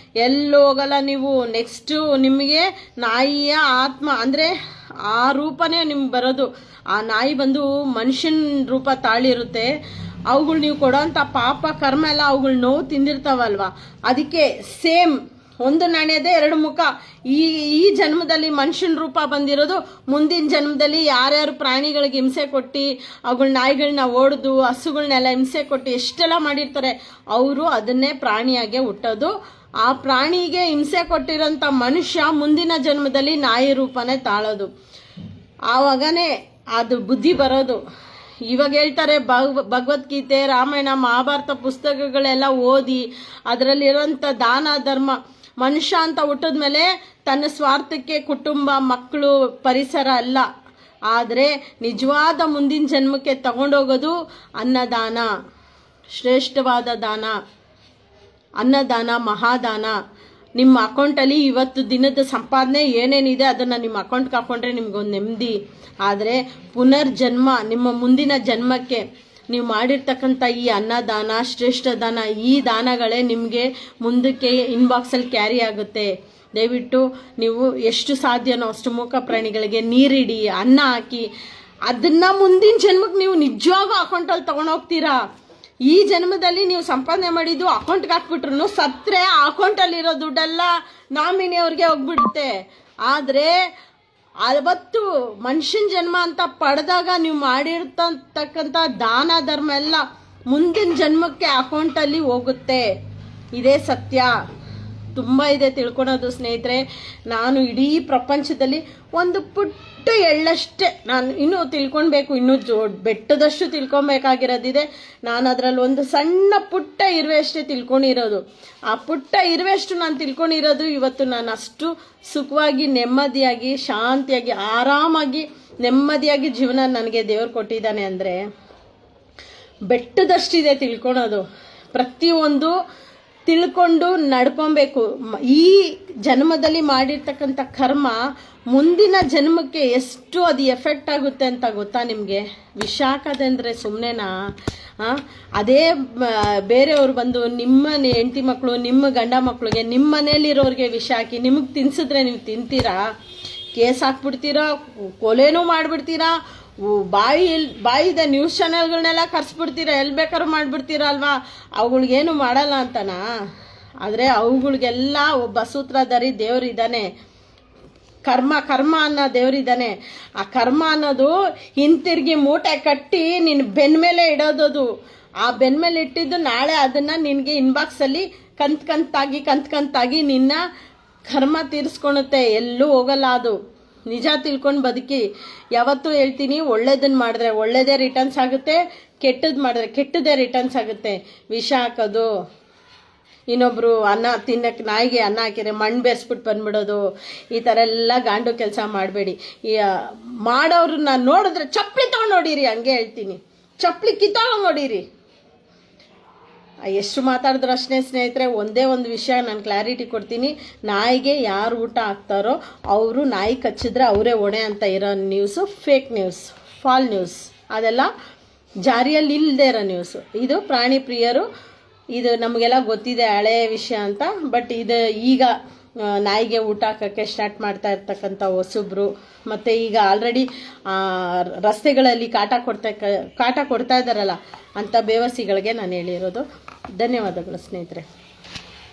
ಎಲ್ಲೂ ಹೋಗಲ್ಲ ನೀವು. ನೆಕ್ಸ್ಟು ನಿಮಗೆ ನಾಯಿಯ ಆತ್ಮ ಅಂದರೆ ಆ ರೂಪನೇ ನಿಮ್ಗೆ ಬರೋದು. ಆ ನಾಯಿ ಬಂದು ಮನುಷ್ಯನ ರೂಪ ತಾಳಿರುತ್ತೆ. ಅವುಗಳು ನೀವು ಕೊಡೋಂಥ ಪಾಪ ಕರ್ಮ ಎಲ್ಲ ಅವುಗಳು ನೋವು ತಿಂದಿರ್ತಾವಲ್ವ, ಅದಕ್ಕೆ ಸೇಮ್ ಒಂದು ನಾಣ್ಯದೇ ಎರಡು ಮುಖ. ಈ ಜನ್ಮದಲ್ಲಿ ಮನುಷ್ಯನ ರೂಪ ಬಂದಿರೋದು, ಮುಂದಿನ ಜನ್ಮದಲ್ಲಿ ಯಾರ್ಯಾರು ಪ್ರಾಣಿಗಳಿಗೆ ಹಿಂಸೆ ಕೊಟ್ಟು ಅವುಗಳ ನಾಯಿಗಳನ್ನ ಓಡಿದು ಹಸುಗಳನ್ನೆಲ್ಲ ಹಿಂಸೆ ಕೊಟ್ಟು ಎಷ್ಟೆಲ್ಲ ಮಾಡಿರ್ತಾರೆ, ಅವರು ಅದನ್ನೇ ಪ್ರಾಣಿಯಾಗೆ ಹುಟ್ಟೋದು. ಆ ಪ್ರಾಣಿಗೆ ಹಿಂಸೆ ಕೊಟ್ಟಿರೋಂಥ ಮನುಷ್ಯ ಮುಂದಿನ ಜನ್ಮದಲ್ಲಿ ನಾಯಿ ರೂಪನೇ ತಾಳೋದು. ಆವಾಗನೇ ಅದು ಬುದ್ಧಿ ಬರೋದು. ಇವಾಗ ಹೇಳ್ತಾರೆ ಭಗವದ್ಗೀತೆ, ರಾಮಾಯಣ, ಮಹಾಭಾರತ ಪುಸ್ತಕಗಳೆಲ್ಲ ಓದಿ ಅದರಲ್ಲಿರೋಂಥ ದಾನ ಧರ್ಮ, ಮನುಷ್ಯ ಅಂತ ಹುಟ್ಟಿದ್ಮೇಲೆ ತನ್ನ ಸ್ವಾರ್ಥಕ್ಕೆ ಕುಟುಂಬ, ಮಕ್ಕಳು, ಪರಿಸರ ಅಲ್ಲ, ಆದರೆ ನಿಜವಾದ ಮುಂದಿನ ಜನ್ಮಕ್ಕೆ ತಗೊಂಡೋಗೋದು ಅನ್ನದಾನ, ಶ್ರೇಷ್ಠವಾದ ದಾನ, ಅನ್ನದಾನ, ಮಹಾದಾನ. ನಿಮ್ಮ ಅಕೌಂಟಲ್ಲಿ ಇವತ್ತು ದಿನದ ಸಂಪಾದನೆ ಏನೇನಿದೆ ಅದನ್ನು ನಿಮ್ಮ ಅಕೌಂಟ್ಗೆ ಹಾಕೊಂಡ್ರೆ ನಿಮ್ಗೊಂದು ನೆಮ್ಮದಿ. ಆದರೆ ಪುನರ್ಜನ್ಮ, ನಿಮ್ಮ ಮುಂದಿನ ಜನ್ಮಕ್ಕೆ ನೀವು ಮಾಡಿರ್ತಕ್ಕಂಥ ಈ ಅನ್ನದಾನ, ಶ್ರೇಷ್ಠ ದಾನ, ಈ ದಾನಗಳೇ ನಿಮಗೆ ಮುಂದಕ್ಕೆ ಇನ್ಬಾಕ್ಸಲ್ಲಿ ಕ್ಯಾರಿ ಆಗುತ್ತೆ. ದಯವಿಟ್ಟು ನೀವು ಎಷ್ಟು ಸಾಧ್ಯನೋ ಅಷ್ಟು ಮೂಕ ಪ್ರಾಣಿಗಳಿಗೆ ನೀರಿಡಿ, ಅನ್ನ ಹಾಕಿ, ಅದನ್ನು ಮುಂದಿನ ಜನ್ಮಕ್ಕೆ ನೀವು ನಿಜವಾಗೂ ಅಕೌಂಟಲ್ಲಿ ತೊಗೊಂಡೋಗ್ತೀರಾ. ಈ ಜನ್ಮದಲ್ಲಿ ನೀವು ಸಂಪಾದನೆ ಮಾಡಿದ್ದು ಅಕೌಂಟ್ಗೆ ಹಾಕ್ಬಿಟ್ರು ಸತ್ತರೆ ಆ ಅಕೌಂಟಲ್ಲಿರೋ ದುಡ್ಡೆಲ್ಲ ನಾಮಿನಿಯವ್ರಿಗೆ ಹೋಗ್ಬಿಡುತ್ತೆ. ಆದರೆ ಅವತ್ತು ಮನುಷ್ಯನ ಜನ್ಮ ಅಂತ ಪಡೆದಾಗ ನೀವು ಮಾಡಿರ್ತಕ್ಕಂಥ ದಾನ ಧರ್ಮ ಎಲ್ಲ ಮುಂದಿನ ಜನ್ಮಕ್ಕೆ ಅಕೌಂಟಲ್ಲಿ ಹೋಗುತ್ತೆ. ಇದೇ ಸತ್ಯ. ತುಂಬ ಇದೆ ತಿಳ್ಕೊಳೋದು ಸ್ನೇಹಿತರೆ. ನಾನು ಇಡೀ ಪ್ರಪಂಚದಲ್ಲಿ ಒಂದು ಪುಟ್ಟ ಎಳ್ಳಷ್ಟೇ ನಾನು ಇನ್ನೂ ತಿಳ್ಕೊಳ್ಬೇಕು, ಇನ್ನೂ ಬೆಟ್ಟದಷ್ಟು ತಿಳ್ಕೊಬೇಕಾಗಿರೋದಿದೆ. ನಾನು ಅದರಲ್ಲಿ ಒಂದು ಸಣ್ಣ ಪುಟ್ಟ ಇರುವೆಯಷ್ಟೇ ತಿಳ್ಕೊಂಡಿರೋದು. ಆ ಪುಟ್ಟ ಇರುವೆಷ್ಟು ನಾನು ತಿಳ್ಕೊಂಡಿರೋದು ಇವತ್ತು ನಾನು ಅಷ್ಟು ಸುಖವಾಗಿ, ನೆಮ್ಮದಿಯಾಗಿ, ಶಾಂತಿಯಾಗಿ, ಆರಾಮಾಗಿ, ನೆಮ್ಮದಿಯಾಗಿ ಜೀವನ ನನಗೆ ದೇವ್ರು ಕೊಟ್ಟಿದ್ದಾನೆ ಅಂದರೆ ಬೆಟ್ಟದಷ್ಟಿದೆ ತಿಳ್ಕೊಳೋದು. ಪ್ರತಿಯೊಂದು ತಿಳ್ಕೊಂಡು ನಡ್ಕೊಬೇಕು. ಈ ಜನ್ಮದಲ್ಲಿ ಮಾಡಿರ್ತಕ್ಕಂಥ ಕರ್ಮ ಮುಂದಿನ ಜನ್ಮಕ್ಕೆ ಎಷ್ಟು ಅದು ಎಫೆಕ್ಟ್ ಆಗುತ್ತೆ ಅಂತ ಗೊತ್ತಾ ನಿಮಗೆ? ವಿಷ ಹಾಕೋದಂದರೆ ಸುಮ್ಮನೆನಾ? ಅದೇ ಬೇರೆಯವ್ರು ಬಂದು ನಿಮ್ಮ ಹೆಂಡತಿ ಮಕ್ಕಳು, ನಿಮ್ಮ ಗಂಡ ಮಕ್ಕಳಿಗೆ, ನಿಮ್ಮ ಮನೇಲಿರೋರಿಗೆ ವಿಷ ಹಾಕಿ ನಿಮಗೆ ತಿನ್ಸಿದ್ರೆ ನೀವು ತಿಂತೀರಾ? ಕೇಸ್ ಹಾಕ್ಬಿಡ್ತೀರಾ, ಕೊಲೆನೂ ಮಾಡಿಬಿಡ್ತೀರಾ, ಬಾಯಿದ ನ್ಯೂಸ್ ಚಾನೆಲ್ಗಳನ್ನೆಲ್ಲ ಕರ್ಸ್ಬಿಡ್ತೀರಾ, ಎಲ್ಲಿ ಬೇಕಾದ್ರೂ ಮಾಡಿಬಿಡ್ತೀರ ಅಲ್ವಾ? ಅವುಗಳಿಗೇನು ಮಾಡಲ್ಲ ಅಂತನಾ? ಆದರೆ ಅವುಗಳಿಗೆಲ್ಲ ಒಬ್ಬ ಸೂತ್ರಧಾರಿ ದೇವರಿದ್ದಾನೆ, ಕರ್ಮ ಅನ್ನೋ ದೇವರಿದ್ದಾನೆ. ಆ ಕರ್ಮ ಅನ್ನೋದು ಹಿಂತಿರುಗಿ ಮೂಟೆ ಕಟ್ಟಿ ನಿನ್ನ ಬೆನ್ನ ಮೇಲೆ ಇಡೋದದು. ಆ ಬೆನ್ನ ಮೇಲೆ ಇಟ್ಟಿದ್ದು ನಾಳೆ ಅದನ್ನು ನಿನಗೆ ಇನ್ಬಾಕ್ಸಲ್ಲಿ ಕಂತಾಗಿ ನಿನ್ನ ಕರ್ಮ ತೀರಿಸ್ಕೊಳುತ್ತೆ. ಎಲ್ಲೂ ಹೋಗಲ್ಲ ಅದು. ನಿಜ ತಿಳ್ಕೊಂಡು ಬದುಕಿ. ಯಾವತ್ತೂ ಹೇಳ್ತೀನಿ, ಒಳ್ಳೇದನ್ನು ಮಾಡಿದ್ರೆ ಒಳ್ಳೇದೇ ರಿಟರ್ನ್ಸ್ ಆಗುತ್ತೆ, ಕೆಟ್ಟದ್ದು ಮಾಡಿದ್ರೆ ಕೆಟ್ಟದೇ ರಿಟರ್ನ್ಸ್ ಆಗುತ್ತೆ. ವಿಷ ಹಾಕೋದು, ಇನ್ನೊಬ್ರು ತಿನ್ನಕ್ಕೆ ನಾಯಿಗೆ ಅನ್ನ ಹಾಕಿದ್ರೆ ಮಣ್ಣು ಬೆರೆಸ್ಬಿಟ್ಟು ಬಂದ್ಬಿಡೋದು, ಈ ಥರ ಎಲ್ಲ ಗಾಂಡು ಕೆಲಸ ಮಾಡಬೇಡಿ. ಮಾಡೋರನ್ನ ನೋಡಿದ್ರೆ ಚಪ್ಪಲಿ ತೊಗೊಂಡು ನೋಡಿರಿ, ಹಂಗೆ ಹೇಳ್ತೀನಿ, ಚಪ್ಪಲಿ ಕಿತ್ತೊಂಡು ನೋಡಿರಿ. ಎಷ್ಟು ಮಾತಾಡಿದ್ರು ಅಷ್ಟೇ ಸ್ನೇಹಿತರೆ. ಒಂದೇ ಒಂದು ವಿಷಯ ನಾನು ಕ್ಲಾರಿಟಿ ಕೊಡ್ತೀನಿ. ನಾಯಿಗೆ ಯಾರು ಊಟ ಹಾಕ್ತಾರೋ ಅವರು ನಾಯಿ ಕಚ್ಚಿದ್ರೆ ಅವರೇ ಹೊಣೆ ಅಂತ ಇರೋ news fake news, fall news, ಅದೆಲ್ಲ ಜಾರಿಯಲ್ಲಿ ಇಲ್ಲದೆ ಇರೋ ನ್ಯೂಸು. ಇದು ಪ್ರಾಣಿ ಪ್ರಿಯರು, ಇದು ನಮಗೆಲ್ಲ ಗೊತ್ತಿದೆ ಹಳೆಯ ವಿಷಯ ಅಂತ. ಬಟ್ ಇದು ಈಗ ನಾಯಿಗೆ ಊಟ ಹಾಕೋಕ್ಕೆ ಸ್ಟಾರ್ಟ್ ಮಾಡ್ತಾ ಇರ್ತಕ್ಕಂಥ ಹೊಸಬ್ರು, ಮತ್ತು ಈಗ ಆಲ್ರೆಡಿ ರಸ್ತೆಗಳಲ್ಲಿ ಕಾಟ ಕೊಡ್ತಾ ಇದ್ದಾರಲ್ಲ ಅಂಥ ಬೇವಸಿಗಳಿಗೆ ನಾನು ಹೇಳಿರೋದು. ಧನ್ಯವಾದಗಳು ಸ್ನೇಹಿತರೆ.